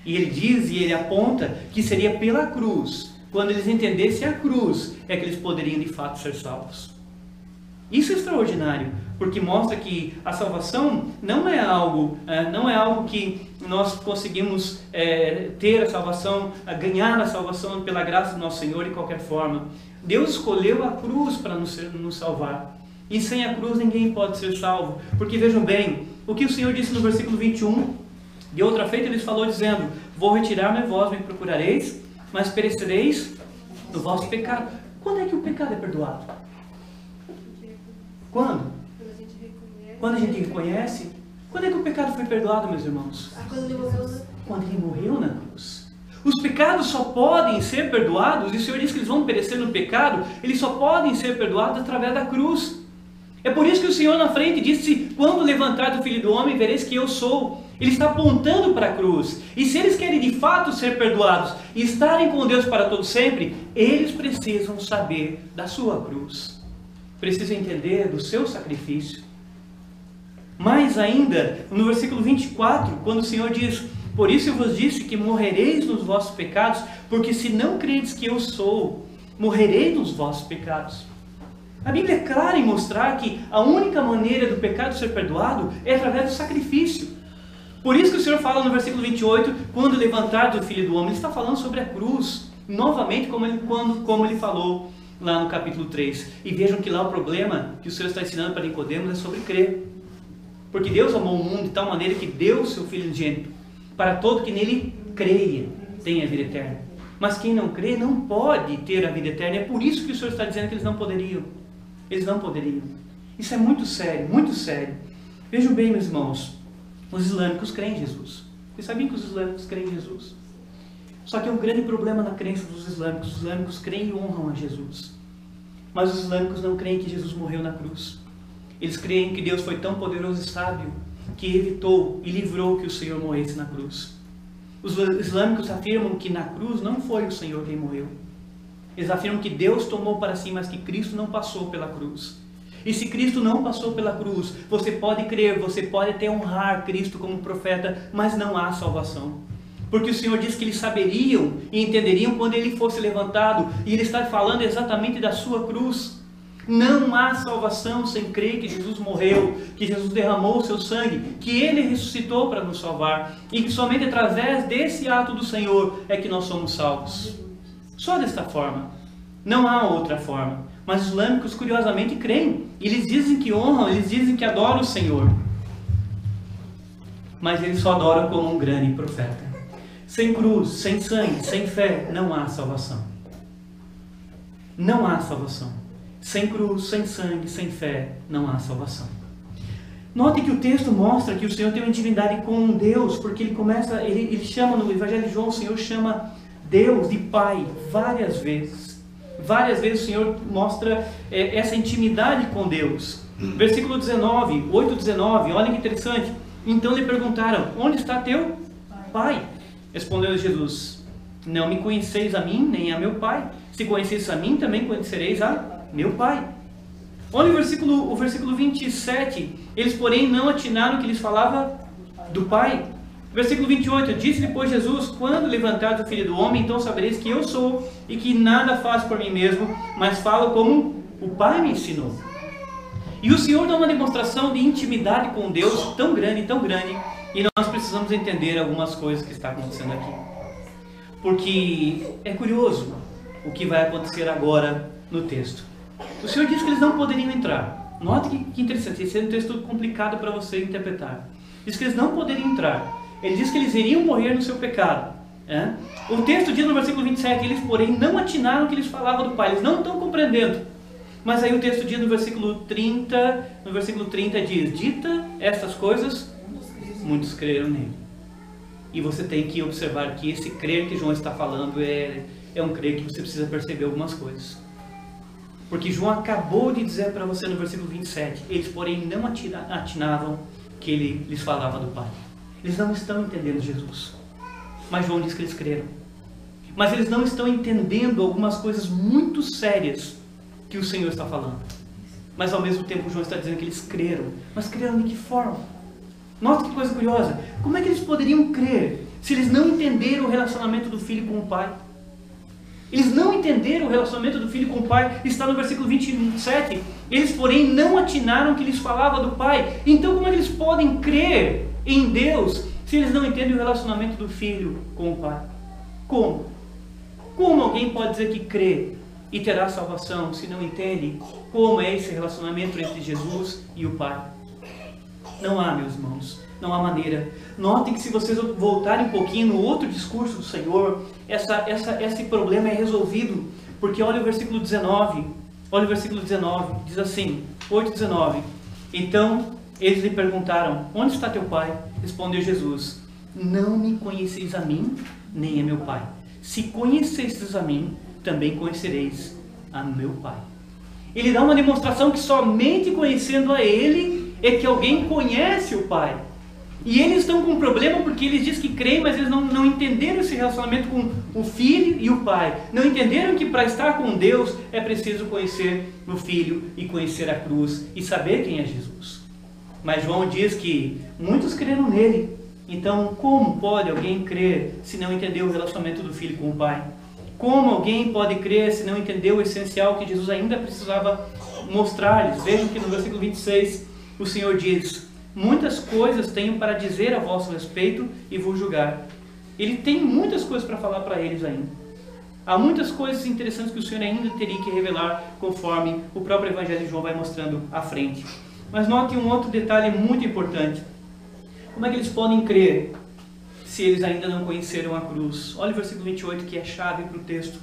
E Ele diz e Ele aponta que seria pela cruz. Quando eles entendessem a cruz, é que eles poderiam de fato ser salvos. Isso é extraordinário, porque mostra que a salvação não é algo que nós conseguimos ter a salvação, ganhar a salvação pela graça do nosso Senhor de qualquer forma. Deus escolheu a cruz para nos salvar. E sem a cruz ninguém pode ser salvo. Porque vejam bem, o que o Senhor disse no versículo 21, de outra feita ele falou dizendo: vou retirar-me, vós me procurareis, mas perecereis do vosso pecado. Quando é que o pecado é perdoado? Quando? Quando a gente reconhece. Quando é que o pecado foi perdoado, meus irmãos? Quando ele morreu na cruz. Os pecados só podem ser perdoados, e o Senhor diz que eles vão perecer no pecado, eles só podem ser perdoados através da cruz. É por isso que o Senhor na frente disse: quando levantar o Filho do Homem, vereis que eu sou. Ele está apontando para a cruz. E se eles querem de fato ser perdoados e estarem com Deus para todo sempre, eles precisam saber da sua cruz. Precisam entender do seu sacrifício. Mais ainda, no versículo 24, quando o Senhor diz: por isso eu vos disse que morrereis nos vossos pecados, porque se não credes que eu sou, morrereis nos vossos pecados. A Bíblia é clara em mostrar que a única maneira do pecado ser perdoado é através do sacrifício. Por isso que o Senhor fala no versículo 28, quando levantar o Filho do Homem, ele está falando sobre a cruz, novamente como ele falou lá no capítulo 3. E vejam que lá o problema que o Senhor está ensinando para Nicodemos é sobre crer. Porque Deus amou o mundo de tal maneira que deu o seu Filho unigênito, para todo que nele creia, tenha a vida eterna. Mas quem não crê não pode ter a vida eterna. É por isso que o Senhor está dizendo que eles não poderiam. Eles não poderiam. Isso é muito sério, muito sério. Vejam bem, meus irmãos, os islâmicos creem em Jesus. Vocês sabiam que os islâmicos creem em Jesus? Só que é um grande problema na crença dos islâmicos. Os islâmicos creem e honram a Jesus. Mas os islâmicos não creem que Jesus morreu na cruz. Eles creem que Deus foi tão poderoso e sábio que evitou e livrou que o Senhor morresse na cruz. Os islâmicos afirmam que na cruz não foi o Senhor quem morreu. Eles afirmam que Deus tomou para si, mas que Cristo não passou pela cruz. E se Cristo não passou pela cruz, você pode crer, você pode até honrar Cristo como profeta, mas não há salvação. Porque o Senhor diz que eles saberiam e entenderiam quando Ele fosse levantado, e Ele está falando exatamente da sua cruz. Não há salvação sem crer que Jesus morreu, que Jesus derramou o seu sangue, que Ele ressuscitou para nos salvar, e que somente através desse ato do Senhor é que nós somos salvos. Só desta forma. Não há outra forma. Mas os islâmicos curiosamente creem. Eles dizem que honram, eles dizem que adoram o Senhor. Mas eles só adoram como um grande profeta. Sem cruz, sem sangue, sem fé, não há salvação. Não há salvação. Sem cruz, sem sangue, sem fé, não há salvação. Note que o texto mostra que o Senhor tem uma intimidade com Deus, porque ele chama no Evangelho de João, o Senhor chama Deus de Pai várias vezes. Várias vezes o Senhor mostra essa intimidade com Deus. Versículo 19, 8:19, olha que interessante. Então lhe perguntaram: onde está teu Pai? Respondeu Jesus: não me conheceis a mim, nem a meu Pai. Se conheceis a mim, também conhecereis a meu Pai. Olha o versículo 27. Eles, porém, não atinaram que lhes falava do Pai. Versículo 28. Disse depois Jesus: quando levantar o Filho do Homem, então sabereis que eu sou, e que nada faço por mim mesmo, mas falo como o Pai me ensinou. E o Senhor dá uma demonstração de intimidade com Deus tão grande, e nós precisamos entender algumas coisas que estão acontecendo aqui. Porque é curioso o que vai acontecer agora no texto. O Senhor diz que eles não poderiam entrar. Note que interessante, esse é um texto complicado para você interpretar. Diz que eles não poderiam entrar. Ele diz que eles iriam morrer no seu pecado. O texto diz no versículo 27, eles porém não atinaram que eles falavam do Pai. Eles não estão compreendendo. Mas aí o texto diz no versículo 30 diz: dita estas coisas, muitos creram nele. E você tem que observar que esse crer que João está falando é um crer que você precisa perceber algumas coisas. Porque João acabou de dizer para você no versículo 27, eles porém não atinavam que ele lhes falava do Pai. Eles não estão entendendo Jesus. Mas João diz que eles creram. Mas eles não estão entendendo algumas coisas muito sérias que o Senhor está falando. Mas ao mesmo tempo João está dizendo que eles creram. Mas creram de que forma? Note que coisa curiosa. Como é que eles poderiam crer se eles não entenderam o relacionamento do Filho com o Pai? Eles não entenderam o relacionamento do filho com o pai. Está no versículo 27. Eles, porém, não atinaram que lhes falava do pai. Então, como é que eles podem crer em Deus se eles não entendem o relacionamento do filho com o pai? Como? Como alguém pode dizer que crê e terá salvação se não entende como é esse relacionamento entre Jesus e o pai? Não há, meus irmãos, não há maneira. Notem que se vocês voltarem um pouquinho no outro discurso do Senhor, esse problema é resolvido, porque olha o versículo 19, diz assim, 8:19. Então eles lhe perguntaram: onde está teu pai? Respondeu Jesus: não me conheceis a mim, nem a meu pai. Se conhecestes a mim, também conhecereis a meu pai. Ele dá uma demonstração que somente conhecendo a ele é que alguém conhece o pai. E eles estão com um problema porque eles dizem que creem, mas eles não entenderam esse relacionamento com o filho e o pai. Não entenderam que para estar com Deus é preciso conhecer o filho e conhecer a cruz e saber quem é Jesus. Mas João diz que muitos creram nele. Então, como pode alguém crer se não entender o relacionamento do filho com o pai? Como alguém pode crer se não entender o essencial que Jesus ainda precisava mostrar-lhes? Vejam que no versículo 26 o Senhor diz: muitas coisas tenho para dizer a vosso respeito e vos julgar. Ele tem muitas coisas para falar para eles ainda. Há muitas coisas interessantes que o Senhor ainda teria que revelar, conforme o próprio Evangelho de João vai mostrando à frente. Mas note um outro detalhe muito importante. Como é que eles podem crer se eles ainda não conheceram a cruz? Olha o versículo 28, que é chave para o texto.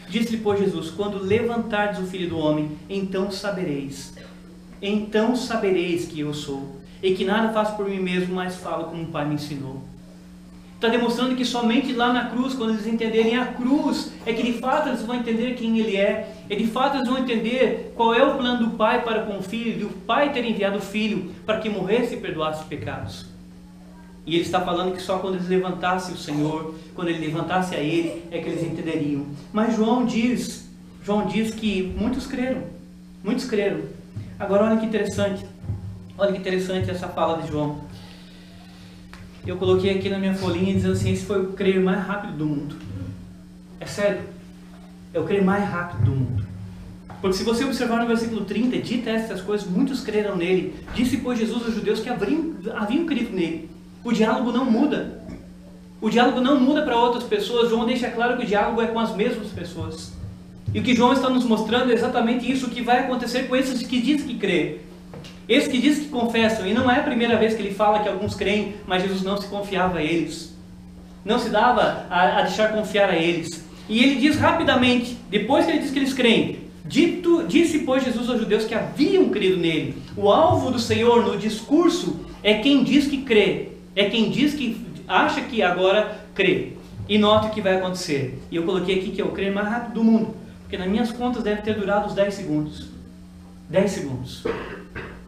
Disse-lhe, pois, Jesus: quando levantardes o Filho do Homem, então sabereis que eu sou, e que nada faço por mim mesmo, mas falo como o Pai me ensinou. Está demonstrando que somente lá na cruz, quando eles entenderem a cruz, é que de fato eles vão entender quem Ele é, e de fato eles vão entender qual é o plano do Pai para com o Filho, e o Pai ter enviado o Filho para que morresse e perdoasse pecados. E ele está falando que só quando eles levantassem o Senhor, quando ele levantasse a Ele, é que eles entenderiam. Mas João diz que muitos creram. Agora olha que interessante essa fala de João. Eu coloquei aqui na minha folhinha dizendo assim: esse foi o crer mais rápido do mundo. É sério, é o crer mais rápido do mundo. Porque se você observar no versículo 30, dita essas coisas, muitos creram nele. Disse, pois, Jesus aos judeus que haviam crido nele. O diálogo não muda. O diálogo não muda para outras pessoas. João deixa claro que o diálogo é com as mesmas pessoas. E o que João está nos mostrando é exatamente isso, o que vai acontecer com esses que dizem que crê. Esses que dizem que confessam. E não é a primeira vez que ele fala que alguns creem, mas Jesus não se confiava a eles. Não se dava a deixar confiar a eles. E ele diz rapidamente, depois que ele diz que eles creem: disse, pois, Jesus aos judeus que haviam crido nele. O alvo do Senhor no discurso é quem diz que crê. É quem diz que acha que agora crê. E note o que vai acontecer. E eu coloquei aqui que é o crer mais rápido do mundo. Porque nas minhas contas deve ter durado uns 10 segundos. 10 segundos.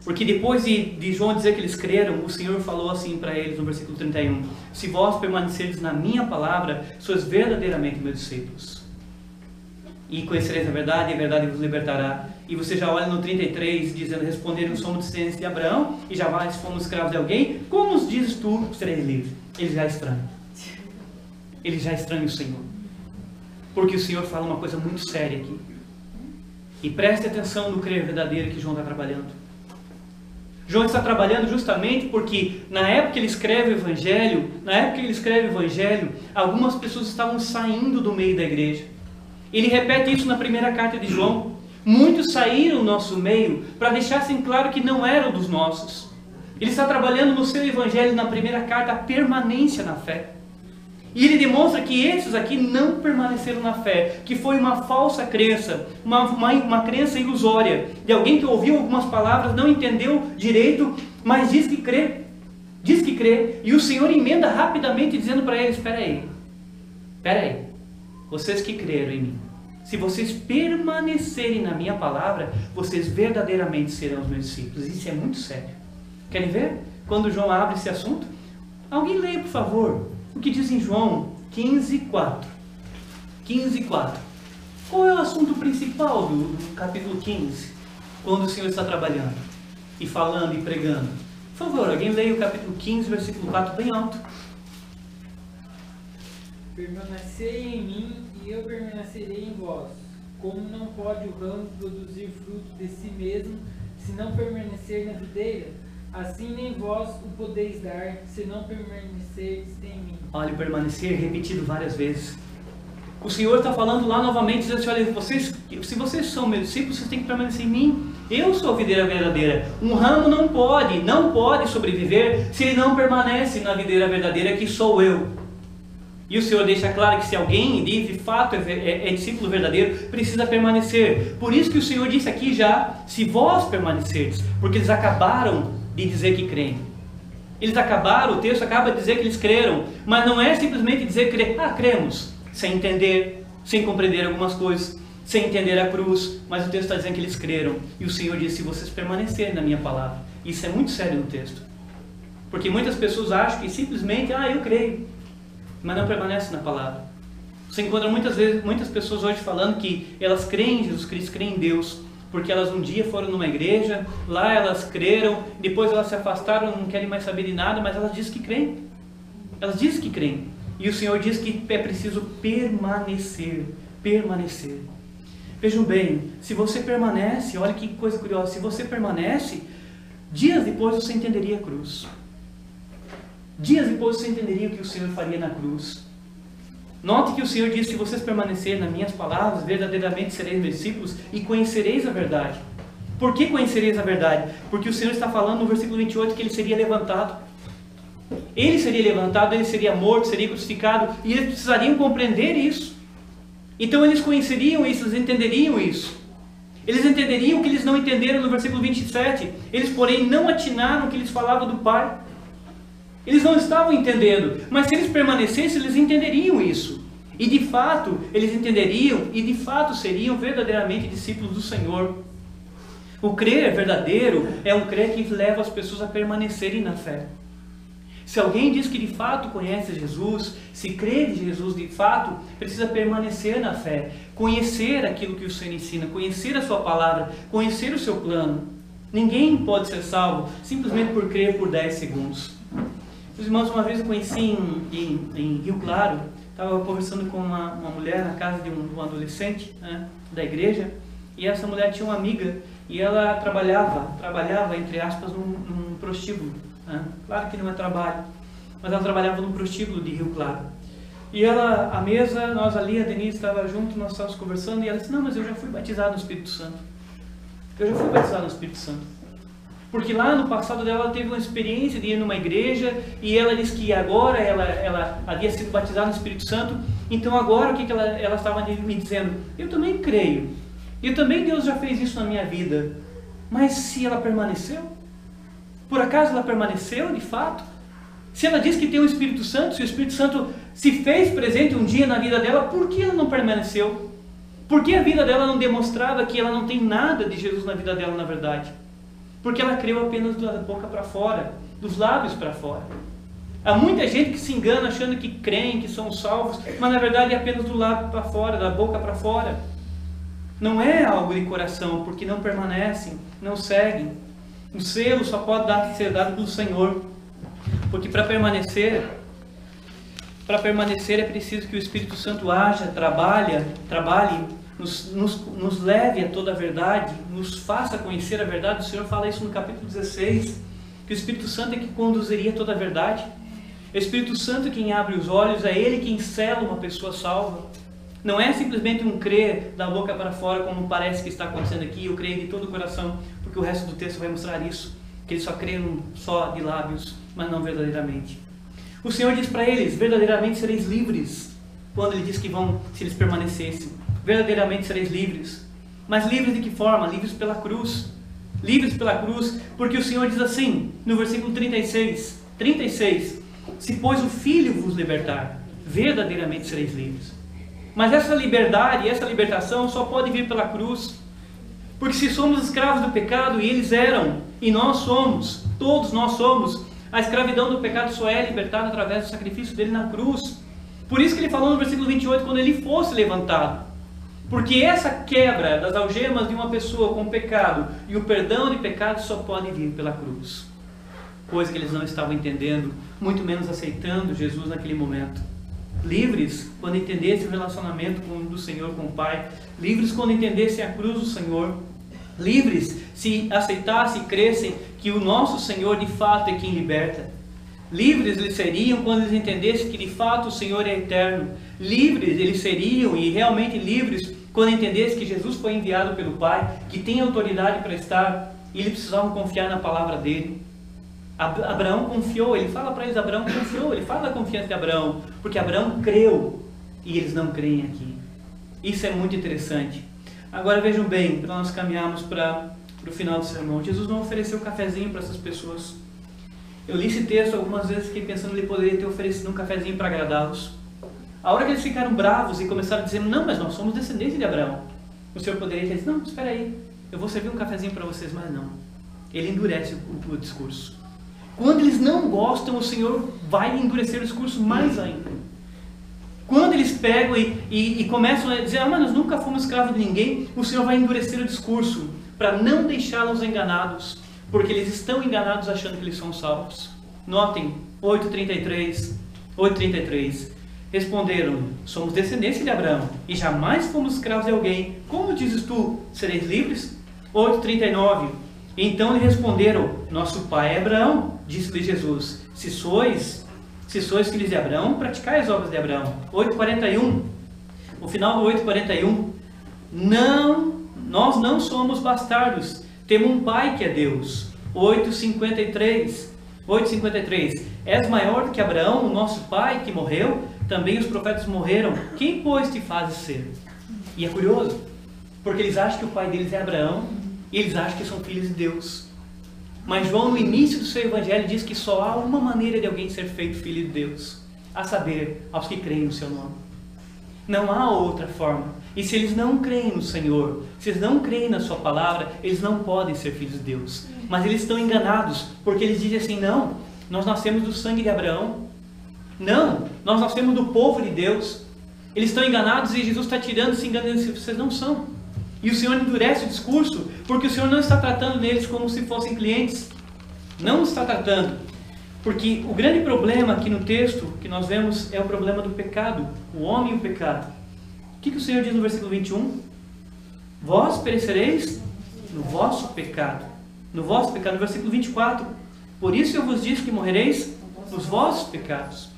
Porque depois de João dizer que eles creram, o Senhor falou assim para eles no versículo 31. Se vós permanecerdes na minha palavra, sois verdadeiramente meus discípulos. E conhecereis a verdade vos libertará. E você já olha no 33, dizendo: responderam, somos descendentes de Abraão, e jamais fomos escravos de alguém. Como os dizes tu, sereis livres? Eles já estranham. Eles já estranham o Senhor. Porque o Senhor fala uma coisa muito séria aqui. E preste atenção no crer verdadeiro que João está trabalhando. João está trabalhando justamente porque na época que ele escreve o Evangelho, algumas pessoas estavam saindo do meio da igreja. Ele repete isso na primeira carta de João. Muitos saíram do nosso meio para deixassem claro que não eram dos nossos. Ele está trabalhando no seu Evangelho, na primeira carta, a permanência na fé. E ele demonstra que esses aqui não permaneceram na fé, que foi uma falsa crença, uma crença ilusória, de alguém que ouviu algumas palavras, não entendeu direito, mas diz que crê. Diz que crê. E o Senhor emenda rapidamente dizendo para eles: espera aí, vocês que creram em mim, se vocês permanecerem na minha palavra, vocês verdadeiramente serão os meus discípulos. Isso é muito sério. Querem ver? Quando João abre esse assunto, alguém leia, por favor, o que diz em João 15:4. 15:4. Qual é o assunto principal do capítulo 15? Quando o Senhor está trabalhando e falando e pregando. Por favor, alguém leia o capítulo 15, versículo 4, bem alto. Permanecei em mim e eu permanecerei em como não pode o ramo produzir fruto de si mesmo, se não permanecer na videira? Assim nem vós o podeis dar, se não permanecerdes em mim. Olha, permanecer repetido várias vezes. O Senhor está falando lá novamente, dizendo assim, olha, se vocês são meus discípulos, vocês têm que permanecer em mim. Eu sou a videira verdadeira. Um ramo não pode sobreviver se ele não permanece na videira verdadeira, que sou eu. E o Senhor deixa claro que se alguém de fato é discípulo verdadeiro, precisa permanecer. Por isso que o Senhor disse aqui já, se vós permanecerdes, porque eles acabaram de dizer que creem. Eles acabaram, o texto acaba de dizer que eles creram, mas não é simplesmente dizer cremos, sem entender, sem compreender algumas coisas, sem entender a cruz, mas o texto está dizendo que eles creram. E o Senhor disse, se vocês permanecerem na minha palavra. Isso é muito sério no texto. Porque muitas pessoas acham que simplesmente, eu creio, mas não permanece na palavra. Você encontra muitas pessoas hoje falando que elas creem em Jesus Cristo, creem em Deus, porque elas um dia foram numa igreja, lá elas creram, depois elas se afastaram, não querem mais saber de nada, mas elas dizem que creem. Elas dizem que creem. E o Senhor diz que é preciso permanecer. Vejam bem, se você permanece, olha que coisa curiosa, se você permanece, dias depois você entenderia a cruz. Dias depois você entenderia o que o Senhor faria na cruz. Note que o Senhor diz, se vocês permanecerem nas minhas palavras, verdadeiramente sereis meus discípulos e conhecereis a verdade. Por que conhecereis a verdade? Porque o Senhor está falando no versículo 28 que ele seria levantado. Ele seria levantado, ele seria morto, seria crucificado, e eles precisariam compreender isso. Então eles conheceriam isso, eles entenderiam isso. Eles entenderiam o que eles não entenderam no versículo 27. Eles, porém, não atinaram o que eles falavam do Pai. Eles não estavam entendendo, mas se eles permanecessem, eles entenderiam isso. E de fato, eles entenderiam e de fato seriam verdadeiramente discípulos do Senhor. O crer verdadeiro é um crer que leva as pessoas a permanecerem na fé. Se alguém diz que de fato conhece Jesus, se crê em Jesus de fato, precisa permanecer na fé, conhecer aquilo que o Senhor ensina, conhecer a sua palavra, conhecer o seu plano. Ninguém pode ser salvo simplesmente por crer por 10 segundos. Os irmãos, uma vez eu conheci em Rio Claro, estava conversando com uma mulher na casa de um adolescente, né, da igreja, e essa mulher tinha uma amiga e ela trabalhava entre aspas, num prostíbulo. Né? Claro que não é trabalho, mas ela trabalhava num prostíbulo de Rio Claro. E ela, à mesa, nós ali, a Denise estava junto, nós estávamos conversando, e ela disse, não, mas eu já fui batizado no Espírito Santo. Eu já fui batizado no Espírito Santo. Porque lá no passado dela, ela teve uma experiência de ir numa igreja, e ela disse que agora ela havia sido batizada no Espírito Santo, então agora o que ela estava me dizendo? Eu também creio, e também Deus já fez isso na minha vida, mas se ela permaneceu? Por acaso ela permaneceu de fato? Se ela diz que tem o Espírito Santo, se o Espírito Santo se fez presente um dia na vida dela, por que ela não permaneceu? Por que a vida dela não demonstrava que ela não tem nada de Jesus na vida dela na verdade? Porque ela creu apenas da boca para fora, dos lábios para fora. Há muita gente que se engana achando que creem, que são salvos, mas na verdade é apenas do lábio para fora, da boca para fora. Não é algo de coração, porque não permanecem, não seguem. O selo só pode ser dado pelo Senhor. Porque para permanecer é preciso que o Espírito Santo haja, trabalhe, nos leve a toda a verdade, nos faça conhecer a verdade. O Senhor fala isso no capítulo 16, que o Espírito Santo é que conduziria toda a verdade. O Espírito Santo é quem abre os olhos, é Ele quem sela uma pessoa salva. Não é simplesmente um crer da boca para fora, como parece que está acontecendo aqui. Eu creio de todo o coração, porque o resto do texto vai mostrar isso, que eles só creram só de lábios, mas não verdadeiramente. O Senhor diz para eles, verdadeiramente sereis livres, quando Ele diz que vão, se eles permanecessem, verdadeiramente sereis livres. Mas livres de que forma? Livres pela cruz. Livres pela cruz, porque o Senhor diz assim, no versículo 36, se pois o Filho vos libertar, verdadeiramente sereis livres. Mas essa liberdade, essa libertação só pode vir pela cruz. Porque se somos escravos do pecado, e eles eram, e nós somos, todos nós somos, a escravidão do pecado só é libertada através do sacrifício dele na cruz. Por isso que ele falou no versículo 28, quando ele fosse levantado. Porque essa quebra das algemas de uma pessoa com o pecado e o perdão de pecados só pode vir pela cruz. Coisa que eles não estavam entendendo, muito menos aceitando Jesus naquele momento. livres quando entendessem o relacionamento do Senhor com o Pai, livres quando entendessem a cruz do Senhor, livres se aceitassem e crescem que o nosso Senhor de fato é quem liberta. Livres eles seriam quando eles entendessem que de fato o Senhor é eterno. Livres eles seriam e realmente livres quando entendessem que Jesus foi enviado pelo Pai, que tem autoridade para estar, e eles precisavam confiar na palavra dele. Abraão confiou, ele fala para eles, Abraão confiou, ele fala da confiança de Abraão, porque Abraão creu e eles não creem aqui. Isso é muito interessante. Agora vejam bem, para nós caminharmos para o final do sermão, Jesus não ofereceu cafezinho para essas pessoas. Eu li esse texto algumas vezes, fiquei pensando que ele poderia ter oferecido um cafezinho para agradá-los. A hora que eles ficaram bravos e começaram a dizer, não, mas nós somos descendentes de Abraão, o Senhor poderia ter dito, não, espera aí, eu vou servir um cafezinho para vocês, mas não. Ele endurece o discurso. Quando eles não gostam, o Senhor vai endurecer o discurso mais ainda. Quando eles pegam e começam a dizer, mas nós nunca fomos escravos de ninguém, o Senhor vai endurecer o discurso para não deixá-los enganados, porque eles estão enganados achando que eles são salvos. Notem, 8:33. Responderam, somos descendentes de Abraão e jamais fomos escravos de alguém. Como dizes tu, sereis livres? 8:39. Então lhe responderam, nosso pai é Abraão. Disse-lhe Jesus, se sois filhos de Abraão, praticai as obras de Abraão. 8:41. O final do 8:41. Nós não somos bastardos, temos um pai que é Deus. 8:53. És maior do que Abraão, o nosso pai que morreu? Também os profetas morreram. Quem, pois, te fazes ser? E é curioso, porque eles acham que o pai deles é Abraão, e eles acham que são filhos de Deus. Mas João, no início do seu evangelho, diz que só há uma maneira de alguém ser feito filho de Deus, a saber, aos que creem no seu nome. Não há outra forma. E se eles não creem no Senhor, se eles não creem na sua palavra, eles não podem ser filhos de Deus. Mas eles estão enganados, porque eles dizem assim, não, nós nascemos do sangue de Abraão. Não, nós nascemos do povo de Deus. Eles estão enganados e Jesus está tirando esse engano deles, vocês não são. E o Senhor endurece o discurso, porque o Senhor não está tratando deles como se fossem clientes. Não está tratando. Porque o grande problema aqui no texto que nós vemos é o problema do pecado, o homem e o pecado. O que o Senhor diz no versículo 21? Vós perecereis no vosso pecado. No vosso pecado. No versículo 24. Por isso eu vos disse que morrereis nos vossos pecados.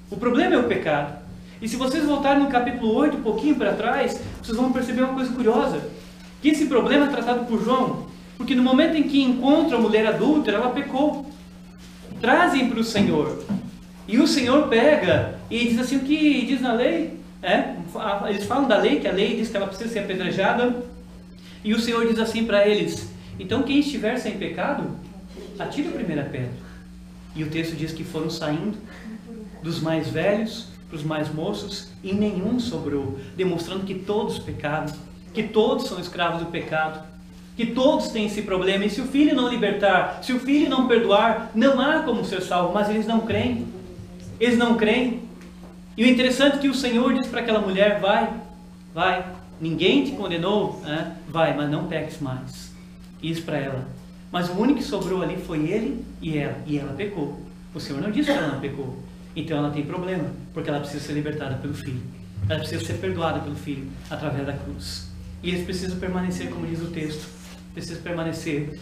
O problema é o pecado. E se vocês voltarem no capítulo 8, um pouquinho para trás, vocês vão perceber uma coisa curiosa. Que esse problema é tratado por João. Porque no momento em que encontra a mulher adúltera, ela pecou. Trazem para o Senhor. E o Senhor pega e diz assim, o que diz na lei? Eles falam da lei, que a lei diz que ela precisa ser apedrejada. E o Senhor diz assim para eles, então quem estiver sem pecado, atire a primeira pedra. E o texto diz que foram saindo dos mais velhos para os mais moços e nenhum sobrou, demonstrando que todos pecaram, que todos são escravos do pecado, que todos têm esse problema. E se o filho não libertar, se o filho não perdoar, não há como ser salvo. Mas eles não creem. Eles não creem. E o interessante é que o Senhor diz para aquela mulher, vai, ninguém te condenou, vai, mas não peques mais. Isso para ela. Mas o único que sobrou ali foi ele e ela pecou. O Senhor não disse que ela não pecou. Então ela tem problema, porque ela precisa ser libertada pelo Filho. Ela precisa ser perdoada pelo Filho, através da cruz. E eles precisam permanecer, como diz o texto. Precisam permanecer.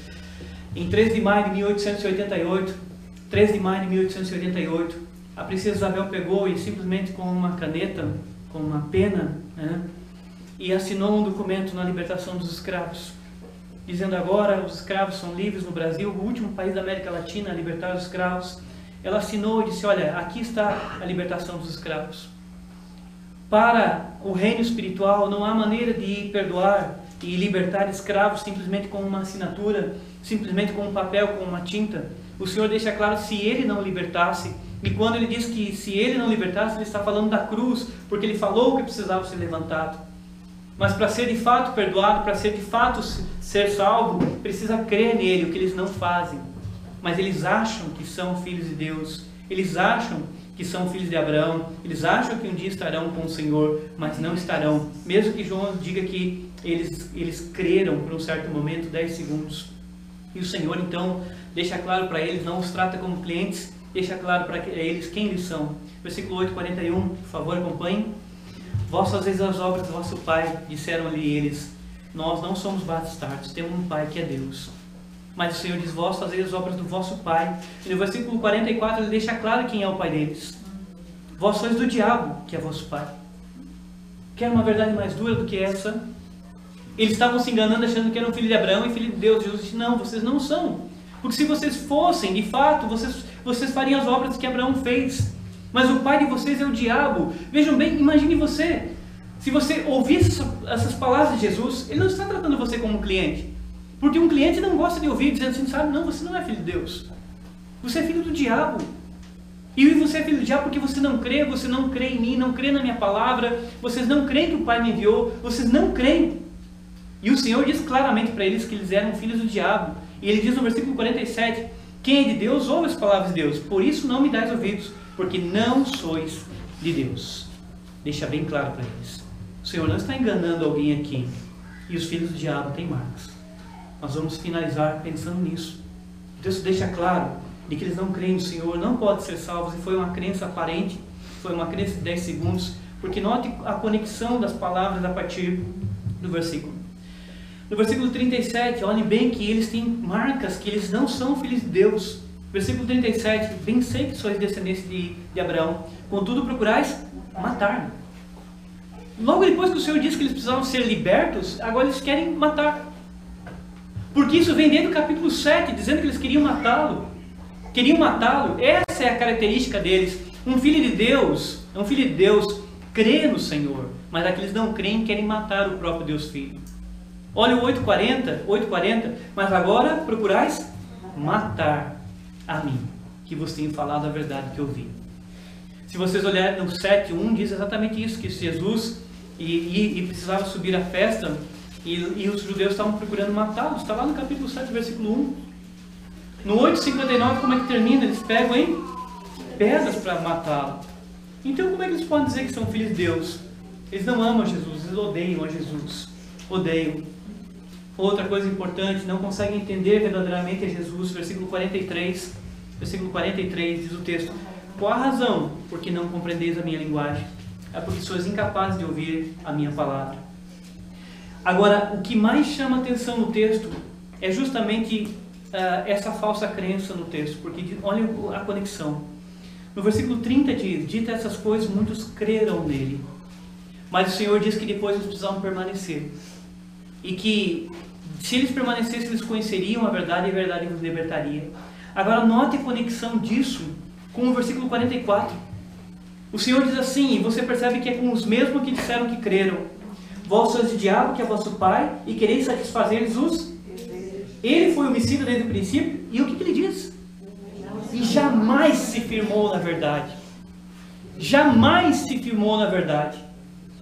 Em 3 de maio de 1888, a princesa Isabel pegou e simplesmente com uma caneta, com uma pena, e assinou um documento na libertação dos escravos, dizendo agora os escravos são livres no Brasil, o último país da América Latina a libertar os escravos. Ela assinou e disse, olha, aqui está a libertação dos escravos. Para o reino espiritual não há maneira de perdoar e libertar escravos simplesmente com uma assinatura, simplesmente com um papel, com uma tinta. O Senhor deixa claro, se Ele não libertasse, e quando Ele diz que se Ele não libertasse, Ele está falando da cruz, porque Ele falou que precisava ser levantado. Mas para ser de fato perdoado, para ser de fato ser salvo, precisa crer nele, o que eles não fazem. Mas eles acham que são filhos de Deus, eles acham que são filhos de Abraão, eles acham que um dia estarão com o Senhor, mas não estarão. Mesmo que João diga que eles creram por um certo momento, 10 segundos. E o Senhor então deixa claro para eles, não os trata como clientes, deixa claro para eles quem eles são. Versículo 8, 41, por favor, acompanhem. Vós fazeis as obras do vosso Pai, disseram-lhe eles. Nós não somos bastardos, temos um Pai que é Deus. Mas o Senhor diz, vós fazeis as obras do vosso Pai. E no versículo 44 ele deixa claro quem é o Pai deles. Vós sois do diabo, que é vosso Pai. Quer uma verdade mais dura do que essa? Eles estavam se enganando achando que eram filho de Abraão e filho de Deus. Jesus disse, não, vocês não são. Porque se vocês fossem, de fato, vocês fariam as obras que Abraão fez. Mas o pai de vocês é o diabo. Vejam bem, imagine você. Se você ouvisse essas palavras de Jesus, ele não está tratando você como um cliente. Porque um cliente não gosta de ouvir dizendo assim, sabe, não, você não é filho de Deus. Você é filho do diabo. E você é filho do diabo porque você não crê em mim, não crê na minha palavra, vocês não creem que o Pai me enviou, vocês não creem. E o Senhor diz claramente para eles que eles eram filhos do diabo. E ele diz no versículo 47, quem é de Deus, ouve as palavras de Deus, por isso não me dais ouvidos, porque não sois de Deus. Deixa bem claro para eles. O Senhor não está enganando alguém aqui. E os filhos do diabo têm marcas. Nós vamos finalizar pensando nisso. Deus deixa claro de que eles não creem no Senhor, não podem ser salvos, e foi uma crença aparente, foi uma crença de 10 segundos, porque note a conexão das palavras a partir do versículo. No versículo 37, olhem bem que eles têm marcas, que eles não são filhos de Deus. Versículo 37, bem sei que sois descendentes de Abraão, contudo procurais matar-me. Logo depois que o Senhor disse que eles precisavam ser libertos, agora eles querem matar. Porque isso vem desde o capítulo 7, dizendo que eles queriam matá-lo. Queriam matá-lo. Essa é a característica deles. Um filho de Deus crê no Senhor, mas aqueles não creem querem matar o próprio Deus Filho. Olha o 8:40, mas agora procurais matar a mim, que vos tenho falado a verdade que eu vi. Se vocês olharem no 7:1, diz exatamente isso, que Jesus e precisava subir à festa, e os judeus estavam procurando matá-lo. Está lá no capítulo 7, versículo 1. No 8:59, como é que termina? Eles pegam pedras para matá-lo. Então como é que eles podem dizer que são filhos de Deus? Eles não amam Jesus, eles odeiam a Jesus. Odeiam. Outra coisa importante, não conseguem entender verdadeiramente a Jesus. Versículo 43 diz o texto, qual a razão? Porque não compreendeis a minha linguagem. É porque sois incapazes de ouvir a minha palavra. Agora, o que mais chama atenção no texto é justamente essa falsa crença no texto, porque olha a conexão. No versículo 30 diz, dita essas coisas, muitos creram nele. Mas o Senhor diz que depois eles precisavam permanecer. E que se eles permanecessem, eles conheceriam a verdade e a verdade os libertaria. Agora note a conexão disso com o versículo 44. O Senhor diz assim, e você percebe que é com os mesmos que disseram que creram. Vós sois de diabo, que é vosso pai, e quereis satisfazer-lhes os... Ele foi homicida desde o princípio, e o que ele diz? E jamais se firmou na verdade. Jamais se firmou na verdade.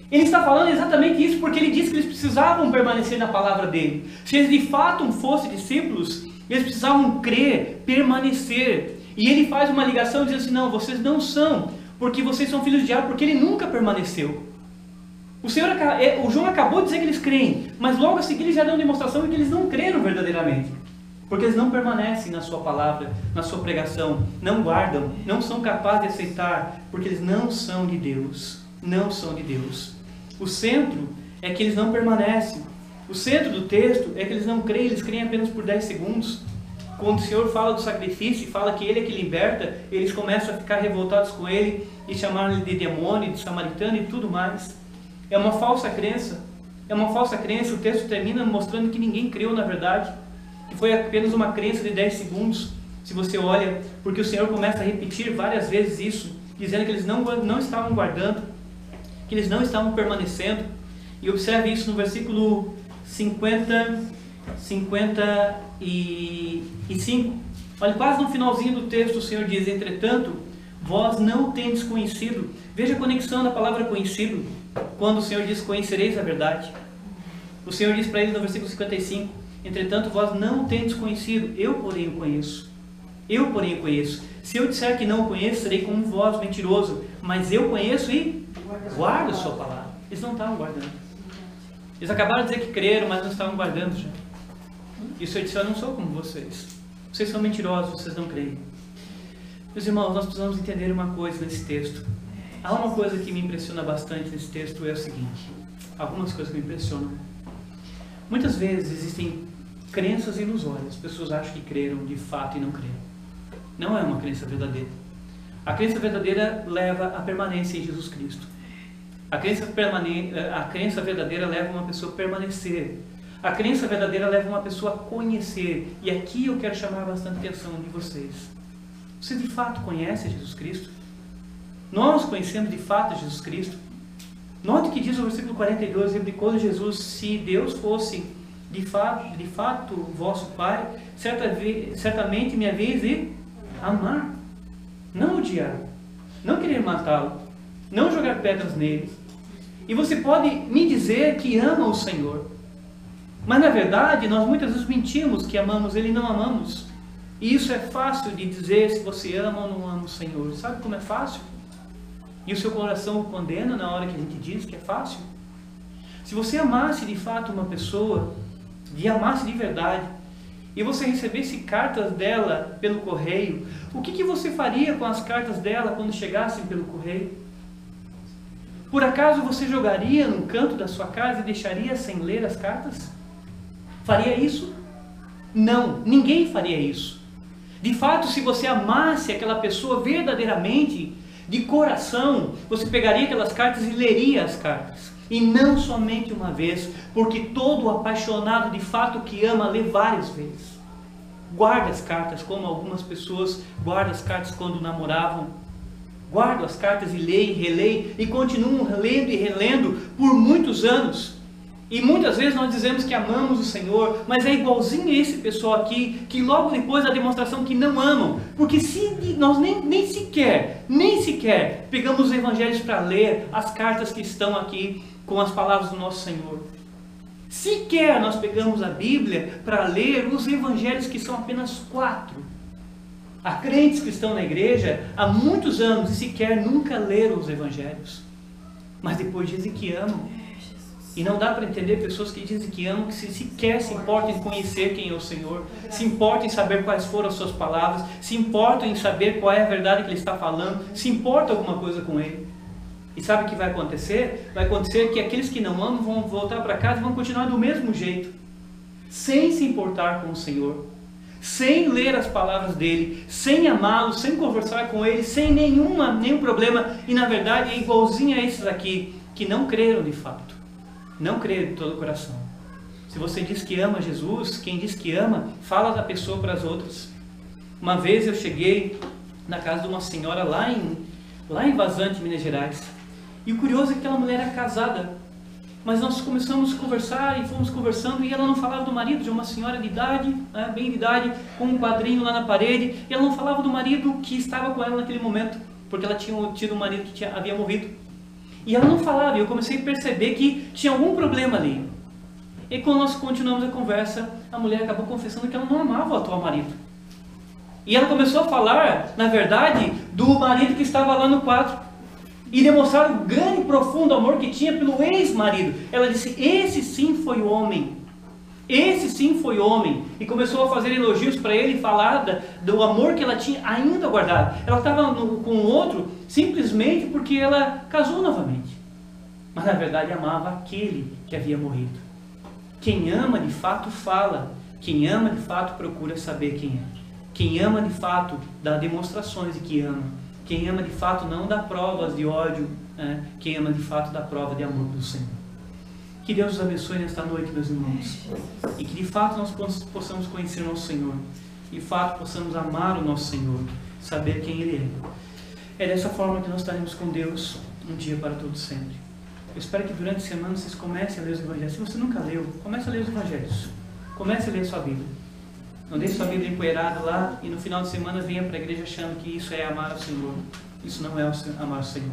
Ele está falando exatamente isso porque ele disse que eles precisavam permanecer na palavra dele. Se eles de fato fossem discípulos, eles precisavam crer, permanecer. E ele faz uma ligação e diz assim, não, vocês não são, porque vocês são filhos de diabo, porque ele nunca permaneceu. O João acabou de dizer que eles creem, mas logo a seguir ele já deu uma demonstração de que eles não creram verdadeiramente. Porque eles não permanecem na sua palavra, na sua pregação, não guardam, não são capazes de aceitar, porque eles não são de Deus. Não são de Deus. O centro é que eles não permanecem. O centro do texto é que eles não creem, eles creem apenas por 10 segundos. Quando o Senhor fala do sacrifício, fala que Ele é que liberta, eles começam a ficar revoltados com Ele e chamar-lhe de demônio, de samaritano e tudo mais. É uma falsa crença. É uma falsa crença. O texto termina mostrando que ninguém creu na verdade, que foi apenas uma crença de 10 segundos. Se você olha, porque o Senhor começa a repetir várias vezes isso, dizendo que eles não estavam guardando, que eles não estavam permanecendo. E observe isso no versículo 55. Olha, quase no finalzinho do texto o Senhor diz, entretanto, vós não tendes conhecido. Veja a conexão da palavra conhecido, quando o Senhor diz, conhecereis a verdade. O Senhor diz para eles no versículo 55, entretanto, vós não tendes conhecido, eu porém o conheço. Eu porém o conheço. Se eu disser que não o conheço, serei como vós, mentiroso. Mas eu conheço e guardo a sua palavra. Eles não estavam guardando. Eles acabaram de dizer que creram, mas não estavam guardando já. E o Senhor disse, eu não sou como vocês. Vocês são mentirosos, vocês não creem. Meus irmãos, nós precisamos entender uma coisa nesse texto. Há uma coisa que me impressiona bastante nesse texto, é o seguinte. Algumas coisas que me impressionam. Muitas vezes existem crenças ilusórias. As pessoas acham que creram de fato e não creram. Não é uma crença verdadeira. A crença verdadeira leva à permanência em Jesus Cristo. A crença verdadeira leva uma pessoa a permanecer. A crença verdadeira leva uma pessoa a conhecer. E aqui eu quero chamar bastante atenção de vocês. Você de fato conhece Jesus Cristo? Nós conhecemos de fato Jesus Cristo? Note que diz o versículo 42, replicou Jesus: se Deus fosse de fato vosso Pai, certamente me haveis de amar, não odiar, não querer matá-lo, não jogar pedras nele. E você pode me dizer que ama o Senhor, mas na verdade nós muitas vezes mentimos que amamos Ele e não amamos. E isso é fácil de dizer se você ama ou não ama o Senhor. Sabe como é fácil? E o seu coração o condena na hora que a gente diz que é fácil? Se você amasse de fato uma pessoa, e amasse de verdade, e você recebesse cartas dela pelo correio, o que você faria com as cartas dela quando chegassem pelo correio? Por acaso você jogaria num canto da sua casa e deixaria sem ler as cartas? Faria isso? Não, ninguém faria isso. De fato, se você amasse aquela pessoa verdadeiramente, de coração, você pegaria aquelas cartas e leria as cartas. E não somente uma vez, porque todo apaixonado de fato que ama lê várias vezes. Guarda as cartas, como algumas pessoas guardam as cartas quando namoravam. Guardam as cartas e leem, releem, e continuam lendo e relendo por muitos anos. E muitas vezes nós dizemos que amamos o Senhor, mas é igualzinho a esse pessoal aqui, que logo depois da demonstração que não amam. Porque se nós nem sequer pegamos os evangelhos para ler as cartas que estão aqui com as palavras do nosso Senhor. Sequer nós pegamos a Bíblia para ler os evangelhos, que são apenas 4. Há crentes que estão na igreja há muitos anos e sequer nunca leram os evangelhos. Mas depois dizem que amam. E não dá para entender pessoas que dizem que amam, que sequer se importam em conhecer quem é o Senhor, se importam em saber quais foram as suas palavras, se importam em saber qual é a verdade que Ele está falando, se importa alguma coisa com Ele. E sabe o que vai acontecer? Vai acontecer que aqueles que não amam vão voltar para casa e vão continuar do mesmo jeito, sem se importar com o Senhor, sem ler as palavras dEle, sem amá-lo, sem conversar com Ele, sem nenhum problema. E na verdade é igualzinho a esses aqui, que não creram de fato. Não creram de todo o coração. Se você diz que ama Jesus, quem diz que ama, fala da pessoa para as outras. Uma vez eu cheguei na casa de uma senhora lá em Vazante, Minas Gerais. E o curioso é que aquela mulher era casada. Mas nós começamos a conversar e fomos conversando, e ela não falava do marido, de uma senhora de idade, bem de idade, com um quadrinho lá na parede. E ela não falava do marido que estava com ela naquele momento, porque ela tinha tido um marido que havia morrido. E ela não falava, e eu comecei a perceber que tinha algum problema ali. E quando nós continuamos a conversa, a mulher acabou confessando que ela não amava o atual marido. E ela começou a falar, na verdade, do marido que estava lá no quadro. E demonstrar o grande e profundo amor que tinha pelo ex-marido. Ela disse: esse sim foi o homem. Esse sim foi homem. E começou a fazer elogios para ele, falar do amor que ela tinha ainda guardado. Ela estava com o outro simplesmente porque ela casou novamente. Mas na verdade amava aquele que havia morrido. Quem ama de fato fala. Quem ama de fato procura saber quem é. Quem ama de fato dá demonstrações de que ama. Quem ama de fato não dá provas de ódio. Quem ama de fato dá prova de amor do Senhor. Que Deus nos abençoe nesta noite, meus irmãos. E que de fato nós possamos conhecer o nosso Senhor. De fato possamos amar o nosso Senhor. Saber quem Ele é. É dessa forma que nós estaremos com Deus um dia para todo sempre. Eu espero que durante a semana vocês comecem a ler os Evangelhos. Se você nunca leu, comece a ler os Evangelhos. Comece a ler a sua Bíblia. Não deixe sua Bíblia empoeirada lá e no final de semana venha para a igreja achando que isso é amar o Senhor. Isso não é amar o Senhor.